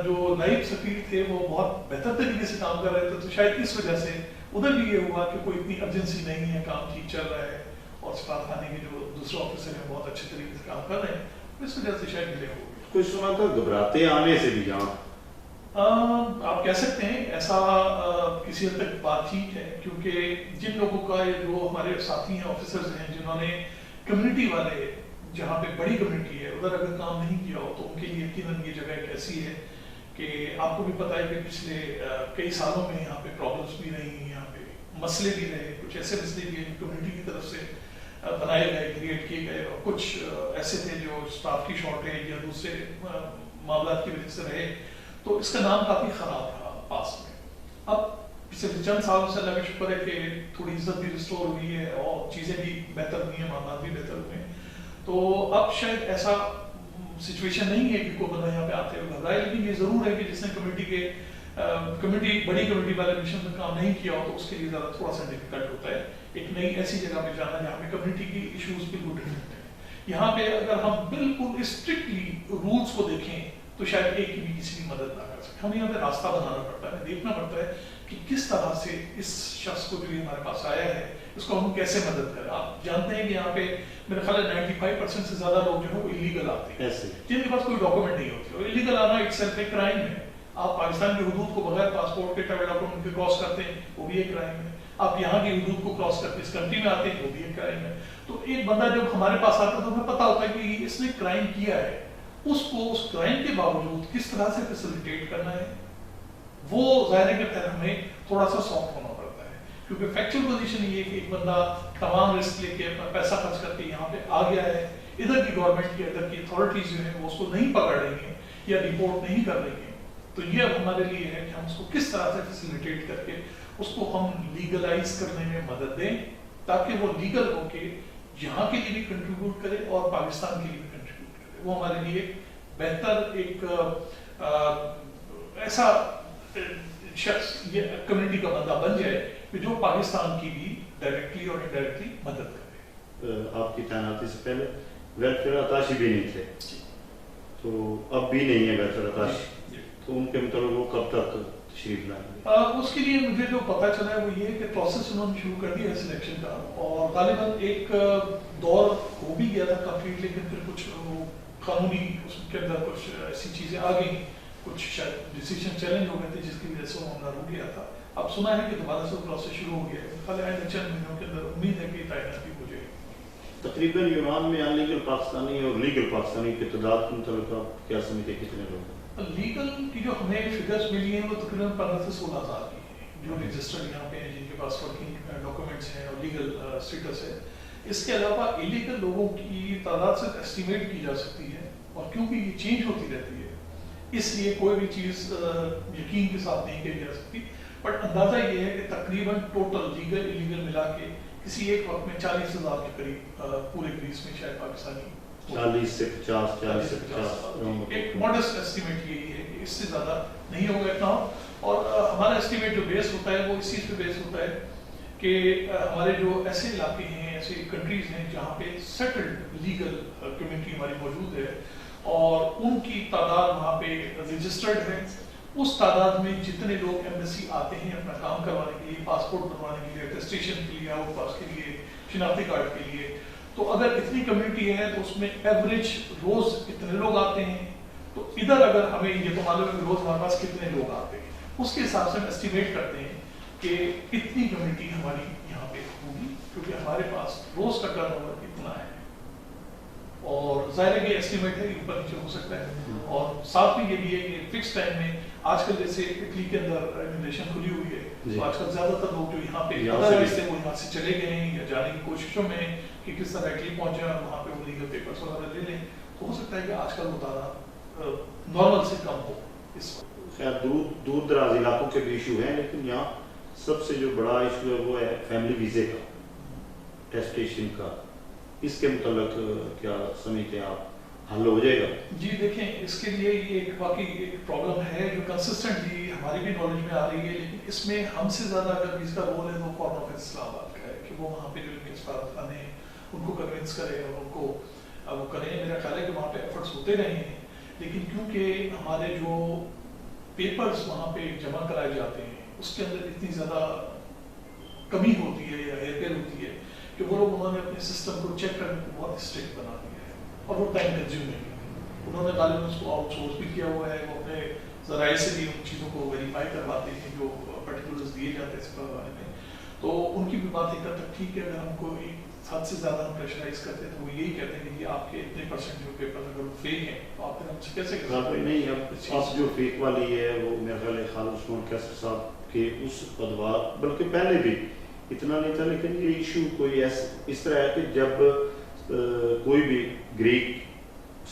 [SPEAKER 2] جو نائب سفیر تھے وہ بہت بہتر طریقے سے کام کر رہے تھے، تو شاید اس وجہ سے ادھر بھی یہ ہوا کہ کوئی اتنی ارجنسی نہیں ہے، کام ٹھیک چل رہا ہے، اور سفارتخانے کے جو دوسرے آفیسر ہیں بہت اچھے طریقے سے کام کر رہے ہیں، اس وجہ سے شاید ڈیلے ہو گیا۔
[SPEAKER 1] کوئی سنا تھا گھبراتے آنے سے بھی جہاں
[SPEAKER 2] آپ کہہ سکتے ہیں ایسا کسی حد تک بات ٹھیک ہے، کیونکہ جن لوگوں کا جو ہمارے ساتھی ہیں، آفیسرز ہیں، جنہوں نے کمیونٹی والے جہاں پہ بڑی کمیونٹی ہے ادھر اگر کام نہیں کیا ہو تو ان کے لیے یقیناً یہ جگہ ایک ایسی ہے کہ آپ کو بھی پتہ ہے کہ پچھلے کئی سالوں میں یہاں پہ پرابلمس بھی رہی ہیں، یہاں پہ مسئلے بھی رہے، کچھ ایسے مسئلے بھی ہیں کمیونٹی کی طرف سے بنائے گئے، کریٹ کیے گئے، اور کچھ ایسے تھے جو اسٹاف کی شارٹیج یا دوسرے معاملات کی وجہ سے رہے، تو اس کا نام کافی خراب رہا پاس میں۔ اب پچھلے چند سالوں سے اللہ کا شکر ہے کہ تھوڑی عزت بھی ریسٹور ہوئی ہے اور چیزیں بھی بہتر ہوئی ہیں، معاملات بھی بہتر ہوئے ہیں، تو اب شاید ایسا سچویشن نہیں ہے کہ کوئی بندہ یہاں پہ آتے ہوئے گھبرائے، لیکن یہ ضرور ہے کہ جس نے بڑی کمیونٹی والے مشن میں کام نہیں کیا ہو تو اس کے لیے ذرا تھوڑا سا ڈیفیکلٹ ہوتا ہے ایک نئی ایسی جگہ پہ جانا جہاں پہ کمیونٹی کی ایشوز بالکل ڈفرینٹ ہیں۔ یہاں پہ اگر ہم بالکل اسٹرکٹلی رولس کو دیکھیں تو شاید ایک بھی کسی کی مدد نہ کر سکے، ہمیں یہاں پہ راستہ بنانا پڑتا ہے، دیکھنا پڑتا ہے کہ کس طرح سے اس شخص کو جو ہمارے پاس آیا ہے اس کو ہم کیسے مدد کریں۔ آپ جانتے ہیں کہ یہاں پہ میرے خیال ہے 95% سے زیادہ لوگ جو ہے وہ ایلیگل آتے ہیں، جن کے پاس کوئی ڈاکومنٹ نہیں ہوتی، اور ایلیگل آنا ایک سیلف ایک کرائم ہے۔ آپ پاکستان کی حدود کو بغیر پاسپورٹ کے ٹریول ڈاکومنٹ کے کراس کرتے ہیں وہ بھی ایک کرائم ہے، آپ یہاں کی حدود کو کراس کرتے اس کنٹری میں آتے ہیں وہ بھی ایک کرائم ہے۔ تو ایک بندہ جب ہمارے پاس آتا ہے تو ہمیں پتہ ہوتا ہے کہ اس نے کرائم کیا ہے، اس کو اس کرائم کے باوجود کس طرح سے فیسیلیٹیٹ کرنا ہے، وہ ظاہر ہے کہ پھر ہمیں تھوڑا سا سافٹ ہونا پڑتا ہے، کیونکہ فیکچوئل پوزیشن یہ ہے کہ ایک بندہ تمام رسک لے کے اپنا پیسہ خرچ کر کے یہاں پہ آ گیا ہے، ادھر کی گورنمنٹ کی ادھر کی اتھارٹیز جو ہیں وہ اس کو نہیں پکڑ رہی ہیں یا رپورٹ نہیں کر رہی ہیں، تو یہ اب ہمارے لیے ہے کہ ہم اس کو کس طرح سے فیسیلیٹیٹ کر کے اس کو ہم لیگلائز کرنے میں مدد دیں تاکہ وہ لیگل ہو کے یہاں کے لیے بھی کنٹریبیوٹ کرے اور پاکستان کے لیے بھی کنٹریبیوٹ کرے، وہ ہمارے لیے بہتر ایک ایسا شخص یہ کمیونٹی کا بندہ بن جائے کہ جو پاکستان کی بھی ڈائریکٹلی اور انڈائریکٹلی مدد کرے۔
[SPEAKER 1] آپ کی تعیناتی سے پہلے ویلفیئر اتاشی بھی نہیں تھے، تو اب بھی نہیں ہے ویلفیئر اتاشی، تو ان کے مطلب وہ کب تک تشریف لائیں گے؟
[SPEAKER 2] اس کے لیے مجھے جو پتہ چلا ہے وہ یہ ہے کہ پروسیس انہوں نے شروع کر دیا ہے سلیکشن کا، اور غالباً ایک دور ہو بھی گیا تھا کمپلیٹ، لیکن پھر کچھ قانونی اس کے اندر کچھ ایسی چیزیں آ گئیں، کچھ شاید ڈیسیجن چیلنج ہو گئے تھے جس کی وجہ سے وہ معاملہ رک گیا تھا۔ اب سنا ہے کہ دوبارہ سے پروسیس شروع ہو گیا ہے، خالی آئندہ چند مہینوں کے اندر امید ہے کہ تعیناتی ہو جائے گی۔
[SPEAKER 1] تقریباً یونان میں ان لیگل پاکستانی اور لیگل پاکستانی کی تعداد کے مطلب آپ کیا سمجھتے کتنے لوگ ہیں؟
[SPEAKER 2] لیگل کی جو ہمیں فگرز ملی ہیں وہ تقریباً 15 سے 16 ہزار کی ہیں جو رجسٹرڈ یہاں پہ ہیں، جن کے پاس ورکنگ ڈاکومنٹس ہیں اور لیگل اسٹیٹس ہے۔ اس کے علاوہ ایلیگل لوگوں کی تعداد صرف ایسٹیمیٹ کی جا سکتی ہے، اور کیونکہ یہ چینج ہوتی رہتی ہے اس لیے کوئی بھی چیز یقین کے ساتھ نہیں کہی جا سکتی، بٹ اندازہ یہ ہے کہ تقریباً ٹوٹل لیگل ایلیگل ملا کے کسی ایک وقت میں 40,000 کے قریب پورے گریس میں شاید پاکستانی
[SPEAKER 1] 40 سے 50
[SPEAKER 2] ایک ماڈسٹ ایسٹیمیٹ یہی ہے کہ اس سے زیادہ نہیں ہوگا اتنا، اور ہمارا ایسٹیمیٹ جو بیس ہوتا ہے وہ اس چیز پہ بیس ہوتا ہے کہ ہمارے جو ایسے علاقے ہیں، ایسے کنٹریز ہیں جہاں پہ سیٹلڈ لیگل کمیونٹی ہماری موجود ہے اور ان کی تعداد وہاں پہ رجسٹرڈ ہے، اس تعداد میں جتنے لوگ ایمبیسی آتے ہیں اپنا کام کروانے کے لیے، پاسپورٹ بنوانے کے لیے، اٹیسٹیشن کے لیے، آؤٹ پاس کے لیے، شناختی کارڈ کے لیے، تو اگر اتنی کمیونٹی ہے تو اس میں ایوریج روز اتنے لوگ آتے ہیں، تو ادھر اگر ہمیں یہ تو معلوم ہے کہ روز ہمارے پاس کتنے لوگ آتے ہیں، اس کے حساب سے ہم اسٹیمیٹ کرتے ہیں کہ اتنی کمیونٹی ہماری یہاں پہ ہوگی، کیونکہ ہمارے پاس روز کا ٹرن اوور اتنا ہے۔ اور ظاہر ہے کہ ایسٹیمیٹ ہے اوپر نیچے ہو سکتا ہے. اور ساتھ میں یہ بھی ہے کہ فکس ٹائم میں آج کل جیسے اٹلی کے اندر امیگریشن کھلی ہوئی ہے تو آج کل زیادہ تر لوگ جو یہاں پہ ادروائز تھے وہ یہاں سے چلے گئے ہیں یا جانے کی کوششوں میں ہیں کہ کس طرح اٹلی پہنچ جائیں اور وہاں پہ وہ لیگل پیپرس وغیرہ لے لیں. تو ہو سکتا ہے کہ آج کل مطالعہ نارمل سے کم ہو اس وقت.
[SPEAKER 1] خیر دور دراز علاقوں کے بھی ایشو ہیں لیکن یہاں سب سے جو بڑا ایشو ہے وہ ہے فیملی ویزے کا, ٹیسٹیشن کا. اس کے متعلق کیا سمجھتے ہیں آپ حل ہو جائے گا؟
[SPEAKER 2] جی دیکھیں اس کے لیے یہ ایک واقعی ایک پرابلم ہے جو کنسسٹنٹلی ہماری بھی نالج میں آ رہی ہے, لیکن اس میں ہم سے زیادہ اگر اس کا رول ہے تو فارن آفس اسلام آباد کا ہے کہ وہ وہاں پہ جو ان کے سفارت خانے ہیں ان کو کنونس کرے اور ان کو وہ کریں. میرا خیال ہے کہ وہاں پہ ایفرٹس ہوتے رہے ہیں لیکن کیونکہ ہمارے جو پیپرز وہاں پہ جمع کرائے جاتے ہیں اس کے اندر اتنی زیادہ کمی ہوتی ہے یا ہیر پھیر ہوتی ہے کہ وہ لوگ انہوں نے اپنے سسٹم کو چیک کرنے کو بہت اسٹرکٹ بنا دیا ہے اور وہ ٹائم کنزیومنگ ہے. انہوں نے غالباً اس کو آؤٹ سورس بھی کیا ہوا ہے, وہ اپنے ذرائع سے بھی ان چیزوں کو ویریفائی کرواتے ہیں جو پرٹیکولرز دیے جاتے ہیں سفر والے میں. تو ان کی بھی بات ایک حد تک ٹھیک ہے, اگر ہم کو ایک حد سے زیادہ ہم پریشرائز کرتے ہیں تو وہ یہی کہتے ہیں کہ یہ آپ کے اتنے پرسنٹ جو پیپر اگر وہ فیک ہیں تو آپ ہم سے کیسے
[SPEAKER 1] نہیں. اب جو فیک والی ہے وہ میرا خیال ہے خالد عثمان کیسر صاحب کے اس ادوار بلکہ پہلے بھی اتنا نہیں تھا, لیکن یہ ایشو کوئی اس طرح ہے کہ جب کوئی بھی گریک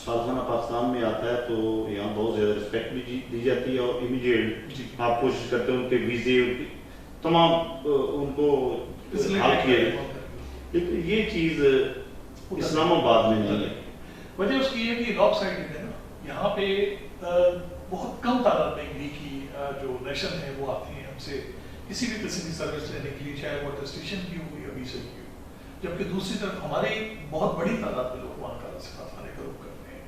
[SPEAKER 1] سالخانہ پاکستان میں آتا ہے تو یہاں بہت زیادہ رسپیکٹ بھی دی جاتی ہے اور امیڈیٹ آپ کوشش کرتے ہیں ان کے ویزے تمام ان کو حل کیے, لیکن یہ چیز اسلام آباد میں نہیں ہے.
[SPEAKER 2] وجہ اس کی یہ کہ لاک سائڈ ہے نا, یہاں پہ بہت کم تعداد میں گریکی جو نیشن ہے وہ آتے ہیں ہم سے کسی بھی قسم کی سروس لینے کے لیے, چاہے وہ ٹیسٹیشن کی ہو یا ویزا کی ہو, جبکہ دوسری طرف ہمارے بہت بڑی تعداد میں لوگ وہاں کا سفارت خانے کا رخ کرتے ہیں.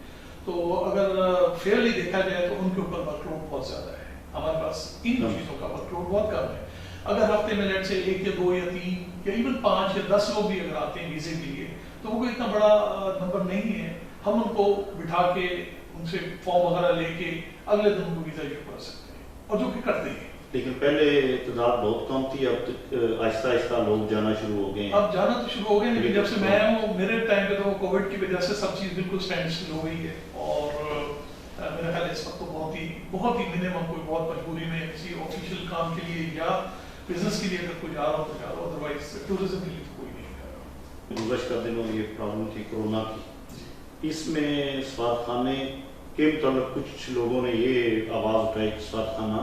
[SPEAKER 2] تو اگر فیئرلی دیکھا جائے تو ان کے اوپر ورک لوڈ بہت زیادہ ہے, ہمارے پاس ان چیزوں کا ورک لوڈ بہت کم ہے. اگر ہفتے میں لیٹ سے 1 یا 2 یا 3 یا ایون 5 یا 10 لوگ بھی اگر آتے ہیں ویزے کے لیے تو وہ کوئی اتنا بڑا نمبر نہیں ہے. ہم ان کو بٹھا کے ان سے فارم وغیرہ لے کے اگلے دن ان کو ویزا ایشو کر سکتے ہیں اور جو کہ کرتے ہیں.
[SPEAKER 1] لیکن پہلے تعداد بہت کم تھی, اب آہستہ آہستہ لوگ جانا شروع ہو گئے ہیں.
[SPEAKER 2] اب جانا تو شروع ہو گئے لیکن جب سے میں ہوں میرے ٹائم پہ تو کووڈ کی وجہ سے سب چیز بالکل اسٹینڈ اسٹل ہو گئی ہے اور میرا خیال اس وقت تو بہت ہی منیمم کوئی بہت مجبوری میں کسی آفیشیل کام کے لیے یا بزنس کے لیے اگر کوئی جا رہا ہو تو جا رہا ہو, ادروائز ٹورزم کے لیے تو کوئی نہیں جا رہا.
[SPEAKER 1] گزشتہ دنوں یہ پرابلم تھی کورونا کی, اس میں سفارت خانے کے متعلق کچھ لوگوں نے یہ آواز اٹھائی کہ سفارت خانہ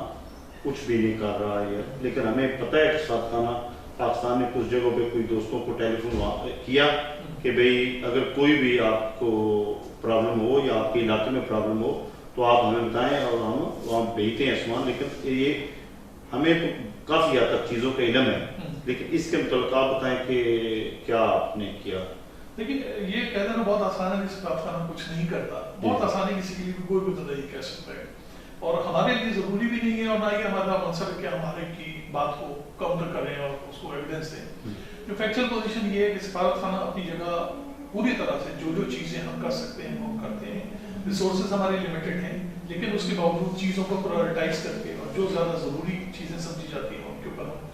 [SPEAKER 1] کچھ بھی نہیں کر رہا ہے, لیکن ہمیں پتہ ہے کہ سفارت خانہ پاکستان نے کچھ جگہوں پہ کوئی دوستوں کو ٹیلی فون کیا کہ بھئی اگر کوئی بھی آپ کو پرابلم ہو یا آپ کے علاقے میں پرابلم ہو تو آپ ہمیں بتائیں اور ہم وہاں بھیجتے ہیں سامان. لیکن یہ ہمیں تو کافی حد تک چیزوں کا علم ہے, لیکن اس کے متعلق آپ بتائیں کہ کیا آپ نے کیا.
[SPEAKER 2] لیکن یہ کہہ دینا بہت آسان ہے کہ سفارت خانہ کچھ نہیں کرتا, بہت آسان ہے کسی کے لیے بھی کوئی بھی تو نہیں کہہ سکتا ہے اور ہمارے لیے ضروری بھی نہیں ہے اور نہ ہی ہمارا منصب ہے کہ ہمارے کی بات کو کاؤنٹر کریں اور اس کو ایویڈنس دیں. جو فیکچوئل پوزیشن یہ ہے کہ سفارت خانہ اپنی جگہ پوری طرح سے جو چیزیں ہم کر سکتے ہیں وہ کرتے ہیں. ریسورسز ہمارے لمیٹڈ ہیں لیکن اس کے باوجود چیزوں کو پرائورٹائز کر کے اور جو زیادہ ضروری چیزیں سمجھی جاتی ہیں ان کے اوپر ہم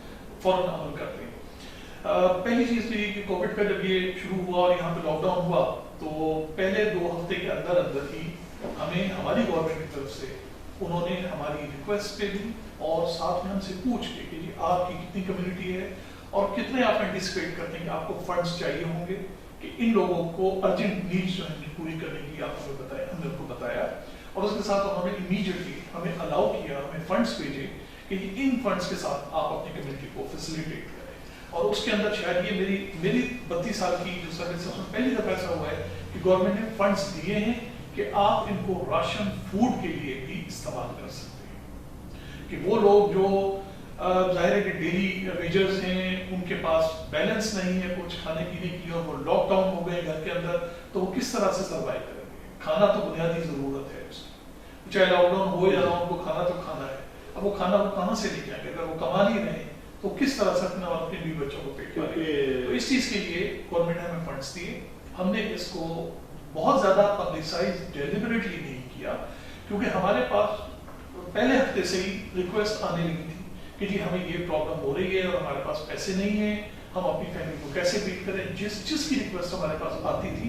[SPEAKER 2] فوراً عمل کرتے ہیں. پہلی چیز تو یہ کہ کووڈ کا جب یہ شروع ہوا اور یہاں پہ لاک ڈاؤن ہوا تو پہلے 2 ہفتے کے اندر ہی ہمیں ہماری گورنمنٹ کی طرف سے انہوں نے ہماری ریکویسٹ پہ دی اور ساتھ میں ہم سے پوچھ کے کہ جی آپ کی کتنی کمیونٹی ہے اور کتنے آپ انٹیسپیٹ کرتے ہیں کہ آپ کو فنڈز چاہیے ہوں گے کہ ان لوگوں کو ارجنٹ نیڈز جو ہیں پوری کرنے کی آپ ہمیں بتایا, ہم نے ان کو بتایا اور اس کے ساتھ انہوں نے امیڈیٹلی ہمیں الاؤ کیا, ہمیں فنڈز بھیجے کہ ان فنڈز کے ساتھ آپ اپنی کمیونٹی کو فیسیلیٹیٹ کریں. اور اس کے اندر شاید یہ میری 32 سال کی جو سروس ہے پہلی دفعہ ایسا ہوا ہے کہ گورنمنٹ نے فنڈز دیے ہیں کہ آپ ان کو راشن فوڈ کے لیے بھی استعمال کر سکتے ہیں. کہ وہ لوگ جو ظاہر ہے کہ ڈیلی ویجرز ہیں ان کے پاس بیلنس نہیں ہے کچھ کھانے پینے کی اور وہ لاک ڈاؤن ہو گئے گھر کے اندر تو وہ کس طرح سے سروائیو کریں گے. کھانا تو بنیادی ضرورت ہے اس کی, چاہے لاک ڈاؤن ہو یا نہ ان کو کھانا تو کھانا ہے. اب وہ کھانا وہ کہاں سے لے کے آئیں گے اگر وہ کما نہیں رہے تو کس طرح سے اپنے اور اپنے بیوی بچوں کو پیٹ کریں گے. تو اس چیز کے لیے گورنمنٹ نے ہمیں فنڈس دیے. ہم نے اس کو بہت زیادہ پبلسائز ڈیلیبریٹلی نہیں کیا کیونکہ ہمارے پاس پہلے ہفتے سے ہی ریکویسٹ آنے لگی تھی کہ جی ہمیں یہ پرابلم ہو رہی ہے اور ہمارے پاس پیسے نہیں ہیں, ہم اپنی فیملی کو کیسے فیڈ کریں. جس کی ریکویسٹ ہمارے پاس آتی تھی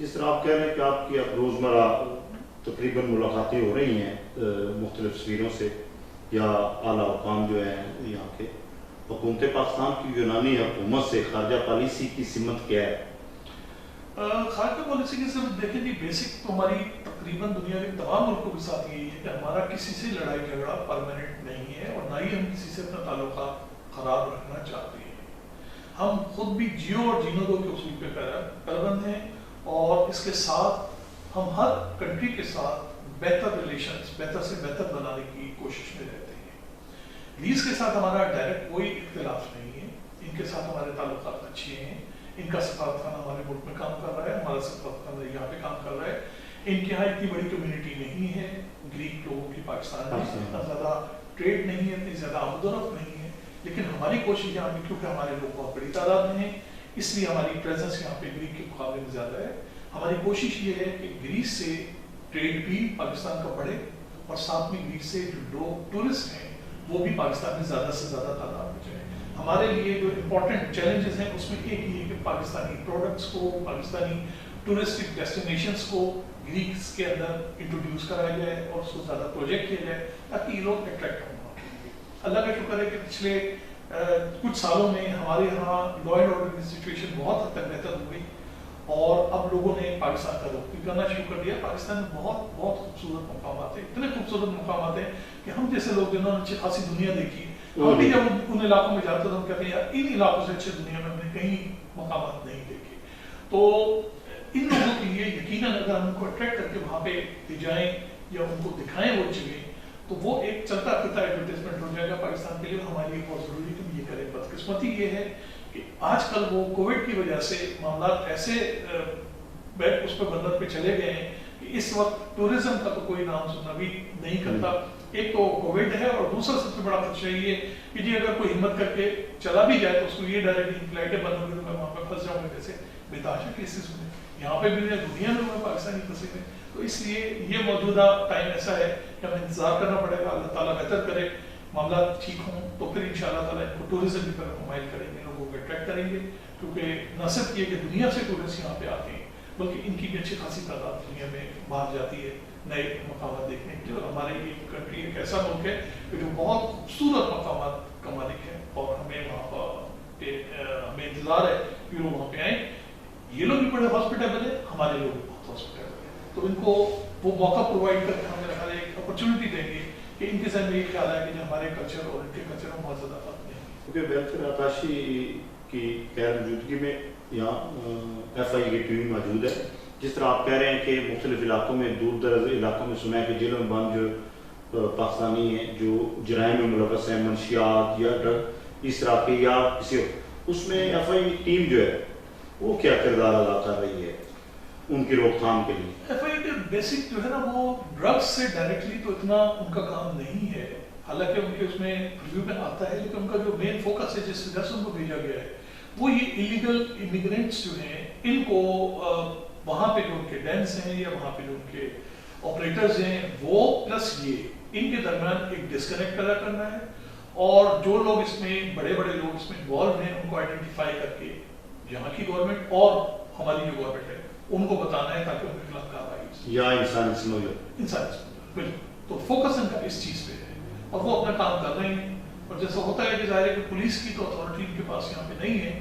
[SPEAKER 1] جس طرح آپ کہہ رہے ہیں کہ آپ کی اب روزمرہ تقریباً ملاقاتیں ہو رہی ہیں مختلف سفیروں سے یا اعلیٰ حکام جو ہیں یہاں کے، حکومت پاکستان کی یونانی حکومت سے خارجہ پالیسی کی سمت کیا ہے؟
[SPEAKER 2] خارجہ پالیسی کی سمت دیکھیں جی، بیسک تو ہماری تقریباً دنیا کے تمام ملکوں کے ساتھ یہی ہے کہ ہمارا کسی سے لڑائی جھگڑا پرماننٹ نہیں ہے، اور نہ ہی ہم کسی سے اپنا تعلقات خراب رکھنا چاہتے ہیں۔ ہم خود بھی جیو اور جینے دو کے اصول پہ پابند ہیں، اور اس کے ساتھ ہم ہر کنٹری کے ساتھ بہتر ریلیشنز، بہتر سے بہتر بنانے کی کوشش میں رہتے ہیں۔ گریس کے ساتھ ہمارا ڈائریکٹ کوئی اختلاف نہیں ہے، ان کے ساتھ ہمارے تعلقات اچھے ہیں، ان کا سفارتخانہ ہمارے ملک میں کام کر رہا ہے، ہمارا سفارتخانہ یہاں پہ کام کر رہا ہے۔ ان کے یہاں اتنی بڑی کمیونٹی نہیں ہے گریک لوگوں کی پاکستان میں، اتنا زیادہ ٹریڈ نہیں ہے، اتنی زیادہ آمد و رفت نہیں ہے، لیکن ہماری کوشش یہاں پہ، کیونکہ ہمارے لوگ بہت بڑی تعداد میں ہیں، اس لیے ہماری پریزنس یہاں پہ گریک کے مقابلے میں زیادہ ہے۔ ہماری کوشش یہ ہے کہ گریس سے ٹریڈ بھی پاکستان کا بڑھے، اور ساتھ میں گریس سے جو لوگ ٹورسٹ ہیں وہ بھی پاکستان میں زیادہ سے زیادہ تعداد میں جائیں۔ ہمارے لیے جو امپورٹنٹ چیلنجز ہیں اس میں ایک یہ ہے کہ پاکستانی پروڈکٹس کو، پاکستانی ٹورسٹک ڈیسٹینیشنز کو گریکس کے اندر انٹروڈیوس کرایا جائے اور اس کو زیادہ پروجیکٹ کیا جائے تاکہ یہ لوگ اٹریکٹ ہوں۔ اللہ کا شکر ہے کہ پچھلے کچھ سالوں میں ہمارے یہاں لا اینڈ آرڈر کی سچویشن بہت حد تک بہتر ہو گئی، اور اب لوگوں نے پاکستان کا رخ بھی کرنا شروع کر دیا۔ پاکستان میں بہت بہت خوبصورت مقامات ہیں، اتنے خوبصورت مقامات ہیں کہ ہم جیسے لوگ جنہوں نے اچھی خاصی دنیا دیکھی، ہم بھی جب ان علاقوں میں جاتے ہیں تو ہم کہتے ہیں یار ان علاقوں سے اچھے دنیا میں ہم نے کہیں مقامات نہیں دیکھے۔ تو ان لوگوں کے لیے یقیناً اگر ہم ان کو اٹریکٹ کر کے وہاں پہ لے جائیں یا ان کو دکھائیں وہ جگہیں، تو وہ ایک چلتا پھرتا ایڈورٹائزمنٹ ہو جائے گا پاکستان کے لیے۔ ہمارے لیے بہت ضروری کہ ہم یہ کریں۔ بدقسمتی یہ ہے کہ آج کل وہ کووڈ کی وجہ سے معاملات ایسے اس پہ بندر پہ چلے گئے ہیں کہ اس وقت ٹورزم کا تو کوئی نام سننا بھی نہیں کرتا۔ ایک تو کووڈ ہے، اور دوسرا سب سے بڑا خدشہ یہ ہے کہ جی اگر کوئی ہمت کر کے چلا بھی جائے تو اس کو یہ ڈر ہے کہ فلائٹیں بند ہو گئی تو میں وہاں پہ پھنس جاؤں گا، جیسے بےتحاشا کیسز ہوئے یہاں پہ بھی دنیا میں پاکستانی پھنسے ہوئے۔ تو اس لیے یہ موجودہ ٹائم ایسا ہے کہ ہمیں انتظار کرنا پڑے گا، اللہ تعالیٰ بہتر کرے، معاملات ٹھیک ہوں تو پھر انشاءاللہ تعالیٰ ان کو ٹورزم کی طرف مائل کریں گے، لوگوں کو اٹریکٹ کریں گے، کیونکہ نہ صرف یہ کہ دنیا سے ٹورسٹ یہاں پہ آتے ہیں بلکہ ان کی بھی اچھی خاصی تعداد دنیا میں باہر جاتی ہے نئے مقامات دیکھنے کے لیے۔ اور ہمارے یہ کنٹری ایک ایسا ملک ہے کہ جو بہت خوبصورت مقامات کا مالک ہے، اور ہمیں وہاں پہ ہمیں انتظار ہے کہ لوگ وہاں پہ آئیں۔ یہ لوگ بھی بڑے ہاسپٹیبل ہیں، ہمارے لوگ بھی بہت ہاسپٹیبل ہیں، تو ان کو وہ موقع پرووائڈ کر کے ہم میرا خیال ہے ایک اپرچونٹی دیں گے کہ ان کے ذہن میں یہ خیال ہے کہ ہمارے کلچر اور ان کے کلچر میں بہت زیادہ فرق نہیں ہے۔
[SPEAKER 1] کیونکہ ویلفیئر عطاشی کی غیر موجودگی میں یہاں ایف آئی کی ٹیم موجود ہے، جس طرح آپ کہہ رہے ہیں کہ مختلف علاقوں میں، دور دراز علاقوں میں سنا ہے کہ جیلوں میں بند جو پاکستانی ہیں جو جرائم میں ملوث ہیں، منشیات یا ڈرگ اس طرح کے یا کسی، اس میں ایف آئی کی ٹیم جو ہے وہ کیا کردار ادا کر رہی ہے ان کی روک تھام کے لیے؟
[SPEAKER 2] ایف آئی کے بیسک جو ہے نا وہ ڈرگس سے ڈائریکٹلی تو اتنا ان کا کام نہیں ہے، حالانکہ ان کے اس میں ریویو میں آتا ہے، لیکن ان کا جو مین فوکس ہے جس وجہ سے ان کو بھیجا گیا ہے وہ یہ ایلیگل امیگرینٹس جو ہیں ان کو وہاں پہ جو ان کے ڈینس ہیں یا وہاں پہ جو ان کے آپریٹرز ہیں وہ پلس یہ ان کے درمیان ایک ڈسکنیکٹ پیدا کرنا ہے، اور جو لوگ اس میں بڑے بڑے لوگ اس میں انوالو ہیں ان کو آئیڈینٹیفائی کر کے یہاں کی گورنمنٹ اور ہماری جو گورنمنٹ ہے ان کو بتانا ہے تاکہ ان کے خلاف کارروائی
[SPEAKER 1] یا انسانی سمجھو
[SPEAKER 2] بالکل۔ تو فوکس ان کا اس چیز پہ ہے اور وہ اپنا کام کر رہے ہیں، اور جیسا ہوتا ہے کہ ظاہر ہے کہ پولیس کی تو اتھارٹی ان کے پاس یہاں پہ نہیں ہے،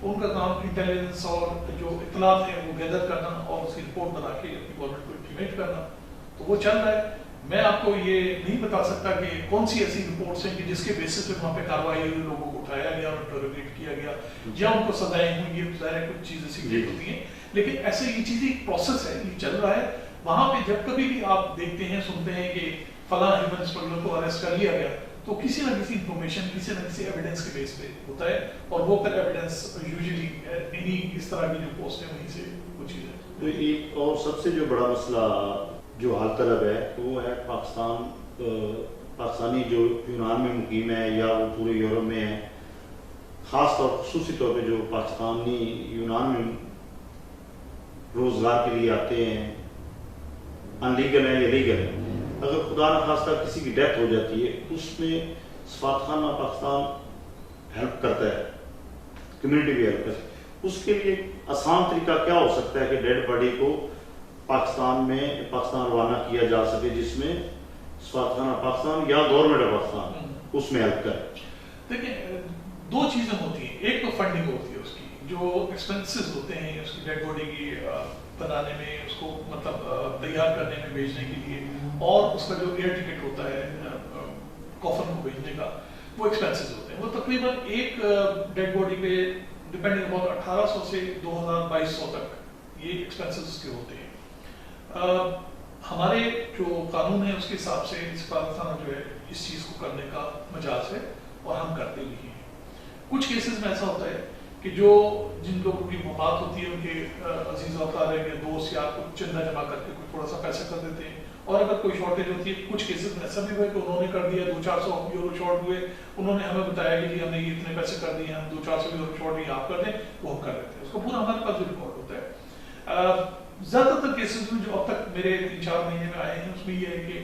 [SPEAKER 2] ان کا کام انٹیلیجنس اور جو اطلاعات ہیں وہ گیدر کرنا اور اس کی رپورٹ بنا کے اپنی گورنمنٹ کو انٹیمیٹ کرنا، تو وہ چل رہا ہے۔ میں آپ کو یہ نہیں بتا سکتا کہ کون سی ایسی رپورٹس ہیں کہ جس کے بیسس پہ وہاں پہ کارروائی ہوئی، لوگوں کو اٹھایا گیا اور انٹروگیٹ کیا گیا یا ان کو سزائیں ہوئی، یہ ظاہر ہے کچھ چیزیں سیکریٹ ہوتی ہیں، لیکن ایسے یہ چیز ایک پروسیس ہے، یہ چل رہا ہے۔ وہاں پہ جب کبھی بھی آپ دیکھتے ہیں سنتے ہیں کہ فلاں ہیومن اسمگلر کو اریسٹ کر لیا گیا تو کسی نہ کسی انفارمیشن، کسی نہ کسی ایویڈنس کے بیس پہ ہوتا ہے، اور وہ پھر ایویڈنس یوزلی انہیں اس طرح کی جو پوسٹ ہے وہیں سے وہ چیز ہے۔
[SPEAKER 1] تو ایک اور سب سے جو بڑا مسئلہ جو حل طلب ہے وہ ہے پاکستانی جو یونان میں مقیم ہے یا وہ پورے یورپ میں ہے، خاص طور خصوصی طور پہ جو پاکستانی یونان میں روزگار کے لیے آتے ہیں، ان لیگل ہیں یا لیگل ہیں، اگر خدا نخواستہ کسی کی ڈیتھ ہو جاتی ہے اس میں سفارتخانہ پاکستان ہیلپ کرتا ہے، کمیونٹی بھی ہیلپ کرتی ہے، اس کے لیے آسان طریقہ کیا ہو سکتا ہے کہ ڈیڈ باڈی کو پاکستان روانہ کیا جا سکے، جس میں سفارتخانہ پاکستان یا گورنمنٹ آف پاکستان اس میں ہیلپ کرے؟
[SPEAKER 2] دیکھیں، دو چیزیں ہوتی ہیں، ایک تو فنڈنگ ہوتی ہے اس کی، جو ایکسپینسز ہوتے ہیں اس کی ڈیڈ باڈی کی بنانے میں، اس کو مطلب تیار کرنے میں، بھیجنے کے لیے، اور اس کا جو ایئر ٹکٹ ہوتا ہے کافن کو بھیجنے کا، وہ ایکسپینسز ہوتے ہیں. وہ تقریباً ایک ڈیڈ باڈی پہ ڈپینڈنگ اباؤٹ 1800 سے 2200 تک یہ ایکسپینسز اس کے ہوتے ہیں. ہمارے جو قانون ہے اس کے حساب سے سفارتخانہ جو ہے اس چیز کو کرنے کا مجاز ہے اور ہم کرتے بھی ہیں. کچھ کیسز میں ایسا ہوتا ہے کہ جو جن لوگوں کی وفات ہوتی ہے ان کے عزیز وفادار کے دوست یا کچھ چندہ جمع کر کے کوئی تھوڑا سا پیسہ کر دیتے ہیں، اور اگر کوئی شارٹیج ہوتی ہے، کچھ کیسز میں ایسا بھی ہوا کہ انہوں نے کر دیا، 200-400 یورو شارٹ ہوئے، انہوں نے ہمیں بتایا کہ جی ہم نے یہ اتنے پیسے کر دیے، ہم 200-400 یورو شارٹ یہ آپ کر دیں، وہ ہم کر دیتے ہیں. اس کا پورا ہمارے پاس جو ریکارڈ ہوتا ہے. زیادہ تر کیسز میں جو اب تک میرے 3-4 مہینے میں آئے ہیں اس میں یہ ہے کہ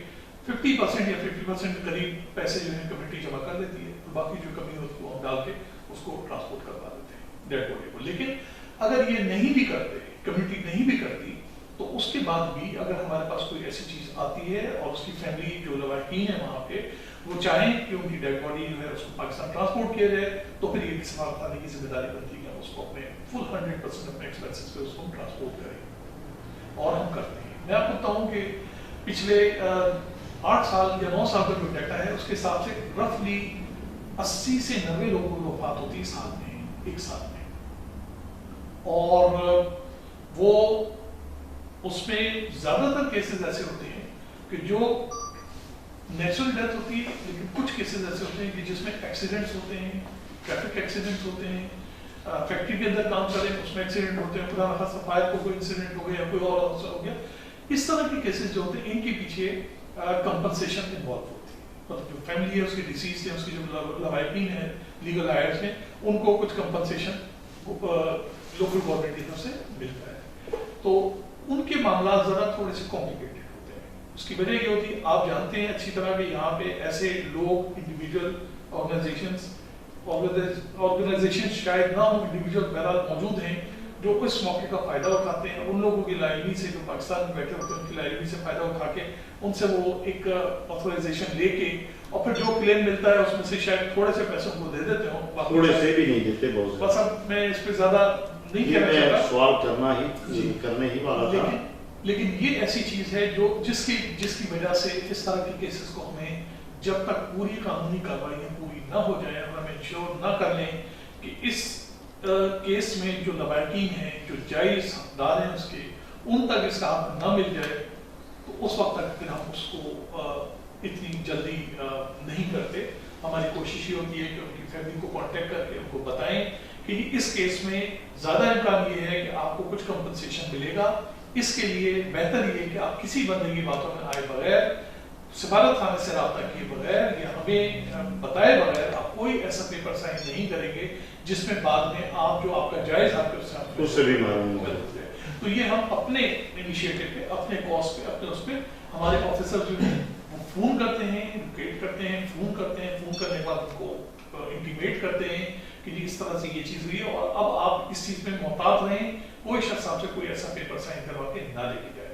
[SPEAKER 2] 50% یا 50% قریب پیسے جو ہیں کمیٹی جمع کر دیتی ہے، باقی جو کمی ہوتی ہے وہ ہم ڈال کے اس کو ٹرانسپورٹ کروا دیتے ہیں ڈیڈ باڈی کو. لیکن اگر یہ نہیں بھی کرتے، کمیٹی نہیں بھی کرتی، تو اس کے بعد بھی اگر ہمارے پاس کوئی ایسی چیز آتی ہے اور اس کی فیملی جو لواحقین ہے وہاں پہ وہ چاہیں کہ ان کی ڈیڈ باڈی جو ہے اس کو پاکستان ٹرانسپورٹ کیا جائے، تو پھر یہ سفارتخانے کی ذمہ داری بنتی ہے کہ ہم اس کو اپنے فل 100% اپنے ایکسپینسز پہ اس کو ٹرانسپورٹ کریں، اور ہم کرتے ہیں. میں آپ کو بتاؤں کہ پچھلے 8 سال یا 9 سال کا جو ڈیٹا ہے اس کے حساب سے رفلی 80 سے 90 لوگوں کی وفات ہوتی ہے سال میں، ایک سال میں. اور وہ اس میں زیادہ تر کیسز ایسے ہوتے ہیں کہ جو نیچرل ڈیتھ ہوتی ہے، لیکن کچھ کیسز ایسے ہوتے ہیں کہ جس میں ایکسیڈنٹس ہوتے ہیں، ٹریفک ایکسیڈنٹس ہوتے ہیں، فیکٹری کے اندر کام کریں اس میں ایکسیڈنٹ ہوتے ہیں، خدا نخواستہ فائر کو کوئی انسیڈنٹ ہو گیا یا کوئی اور حادثہ ہو گیا. اس طرح کے کیسز جو ہوتے ہیں ان کے پیچھے کمپنسیشن انوالو ہوتی ہے. مطلب جو فیملی ہے اس کی ڈیسیز ہے، اس کی جو لواحقین ہیں، لیگل ہائرس ہیں، ان کو کچھ کمپنسیشن لوکل گورنمنٹ کی طرف سے ملتا ہے. تو ان کے معاملات ذرا تھوڑے سے کمپلیکیٹڈ ہوتے ہیں. اس کی وجہ یہ ہوتی ہے، آپ جانتے ہیں اچھی طرح کہ یہاں پہ ایسے لوگ، انڈیویجول آرگنائزیشن شاید نہ ہوں، انڈیویجول بہرحال موجود ہیں جو اس موقع کا فائدہ اٹھاتے ہیں. ان لوگوں کی لائبریری سے جو پاکستان میں بیٹھے ہوتے ہیں ان کی لائبریری سے فائدہ اٹھا کے ان سے وہ ایک آتھورائزیشن لے کے اور پھر جو کلیم ملتا ہے اس میں سے شاید تھوڑے سے پیسوں کو دے دیتے ہوں،
[SPEAKER 1] تھوڑے سے بھی نہیں دیتے بہت.
[SPEAKER 2] بس اب میں اس پہ زیادہ نہیں کہنا چاہتا،
[SPEAKER 1] سوال کرنے ہی والا تھا.
[SPEAKER 2] لیکن یہ ایسی چیز ہے جو جس کی وجہ سے اس طرح کے کیسز کو ہمیں جب تک پوری قانونی کارروائیاں پوری نہ ہو جائیں اور ہم انشور نہ کر لیں کہ اس کیس میں جو لواحقین ہیں، جو جائز حقدار ہیں اس کے، ان تک اس کا حق نہ مل جائے، تو اس وقت تک پھر ہم اس کو اتنی جلدی نہیں کرتے. ہماری کوشش یہ ہوتی ہے کہ ان کی فیملی کو کانٹیکٹ کر کے ان کو بتائیں کہ اس کیس میں زیادہ امکان یہ ہے کہ آپ کو کچھ کمپنسیشن ملے گا. اس کے لیے بہتر یہ ہے کہ آپ کسی بندے کی باتوں میں آئے بغیر، سفارت خانے سے رابطہ کیے بغیر یا ہمیں بتائے بغیر آپ کوئی ایسا پیپر سائن نہیں کریں گے جس میں بعد میں آپ جو آپ کا جائز حق ہے
[SPEAKER 1] اس سے بھی معلوم ہو.
[SPEAKER 2] تو یہ ہم اپنے انیشیٹو پہ، اپنے کاسٹ پہ، اپنے اس پہ ہمارے آفیسر جو ہیں وہ فون کرتے ہیں، ایڈوکیٹ کرتے ہیں، فون کرتے ہیں، فون کرنے کے بعد ان کو انٹیمیٹ کرتے ہیں کہ جی اس طرح سے یہ چیز ہوئی ہے اور اب آپ اس چیز میں محتاط رہیں، کوئی شخص آپ سے کوئی ایسا پیپر سائن کروا کے نہ لے کے جائے.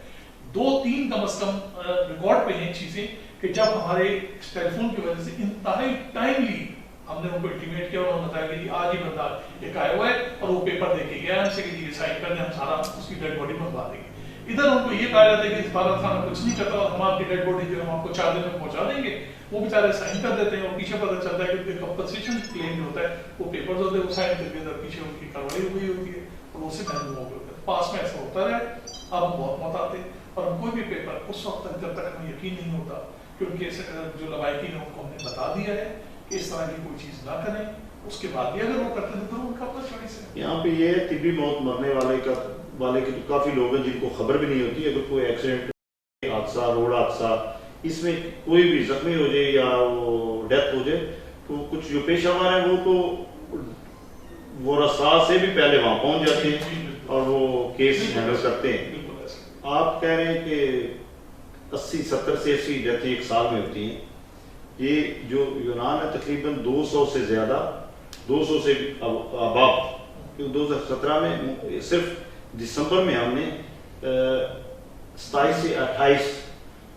[SPEAKER 2] 2-3 کم از کم ریکارڈ پہ ہیں چیزیں کہ جب ہمارے ٹیلی فون کی وجہ سے انتہائی ٹائملی ہم نے ان کو انٹیمیٹ کیا اور انہوں نے بتایا کہ جی آج ہی بندہ ایک آیا ہوا ہے اور وہ پیپر دے کے گیا ہم سے کہ جی سائن کر دیں، ہم سارا اس کی ڈیڈ باڈی منگوا دیں گے. ادھر ان کو یہ کہا جاتا ہے کہ سفارت خانہ کچھ نہیں کرتا اور ہم آپ کی ڈیڈ باڈی جو ہم آپ کو 4 دن میں پہنچا دیں گے. وہ بیچارے سائن کر دیتے ہیں اور پیچھے پتہ چلتا ہے کہ کمپنسیشن کلیم جو ہوتا ہے وہ پیپرز ہوتے ہیں، وہ سائن کر کے پیچھے ان کی کارروائی ہوئی ہوتی ہے اور اسے محروم ہو گئے ہوتے ہیں. پاس میں ایسا ہوتا رہا، اب ہم بہت موت آتے اور ہم کوئی بھی پیپر اس وقت تک جب تک ہمیں یقین نہیں ہوتا کہ ان کے جو لواحقین ہیں ان کو ہم نے بتا دیا ہے کہ اس طرح کی کوئی چیز نہ کریں، اس کے بعد بھی اگر وہ کرتے ہیں تو ان کا اپنا چوائس ہے.
[SPEAKER 1] یہاں پہ یہ طبی موت مرنے والے کے تو کافی لوگ ہیں جن کو خبر بھی نہیں ہوتی. اگر کوئی ایکسیڈنٹ، حادثہ، روڈ حادثہ، اس میں کوئی بھی زخمی ہو جائے یا وہ ڈیتھ ہو جائے تو کچھ جو پیشہ ور ہیں وہ تو وہ رسا سے بھی پہلے وہاں پہنچ جاتے ہیں اور وہ کیس ہینڈل کرتے ہیں. آپ کہہ رہے ہیں کہ 70 سے 80 ڈیتھ ایک سال میں ہوتی ہیں. یہ جو یونان ہے تقریباً 200 سے زیادہ، 200 سے اباب کیونکہ 2017 میں صرف دسمبر میں ہم نے 27 سے 28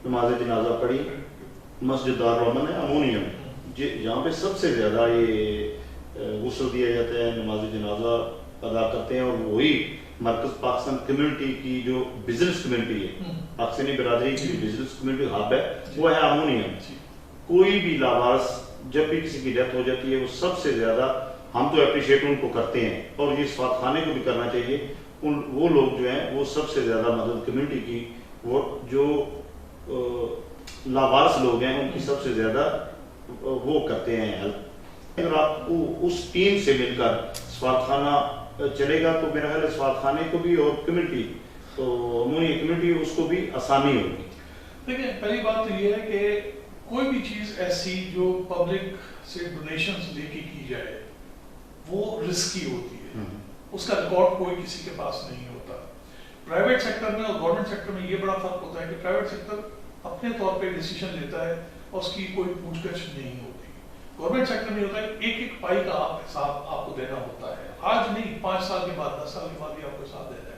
[SPEAKER 1] نماز جنازہ پڑھی مسجد دارالرحمن امونیم، جہاں پہ سب سے زیادہ یہ غسل دیا جاتا ہے، نماز جنازہ ادا کرتے ہیں، اور وہی مرکز پاکستان کمیونٹی کی جو بزنس کمیونٹی ہے، پاکستانی برادری کی بزنس کمیونٹی ہب ہے، وہ ہے امونیم۔ کوئی بھی لاوارث جب بھی کسی کی ڈیتھ ہو جاتی ہے، وہ سب سے زیادہ ہم تو اپریشیٹ ان کو کرتے ہیں، اور یہ سفارت خانے کو بھی کرنا چاہیے، وہ لوگ جو ہیں وہ سب سے زیادہ مدد کمیونٹی کی، وہ جو لاوارث لوگ ہیں ان کی سب سے زیادہ وہ کرتے ہیں ہیلپ۔ اگر آپ کو اس ٹیم سے مل کر سفارت خانہ چلے گا تو میرا خیال ہے سفارت خانے کو بھی اور کمیونٹی عمومی کمیونٹی اس کو بھی آسانی ہوگی۔
[SPEAKER 2] دیکھیں، پہلی بات تو یہ ہے کہ کوئی بھی چیز ایسی جو پبلک سے ڈونیشنز لے کے کی جائے وہ رسکی ہوتی ہے، اس کا ریکارڈ کوئی کسی کے پاس نہیں ہوتا۔ پرائیویٹ سیکٹر میں اور گورنمنٹ سیکٹر میں یہ بڑا فرق ہوتا ہے کہ پرائیویٹ سیکٹر اپنے طور پہ ڈیسیشن لیتا ہے اور اس کی کوئی پوچھ گچھ نہیں ہوتی۔ گورنمنٹ سیکٹر میں ہوتا ہے ایک ایک پائی کا حساب آپ کو دینا ہوتا ہے، آج نہیں 5 سال کے بعد 10 سال کے بعد بھی آپ کو حساب دینا ہے۔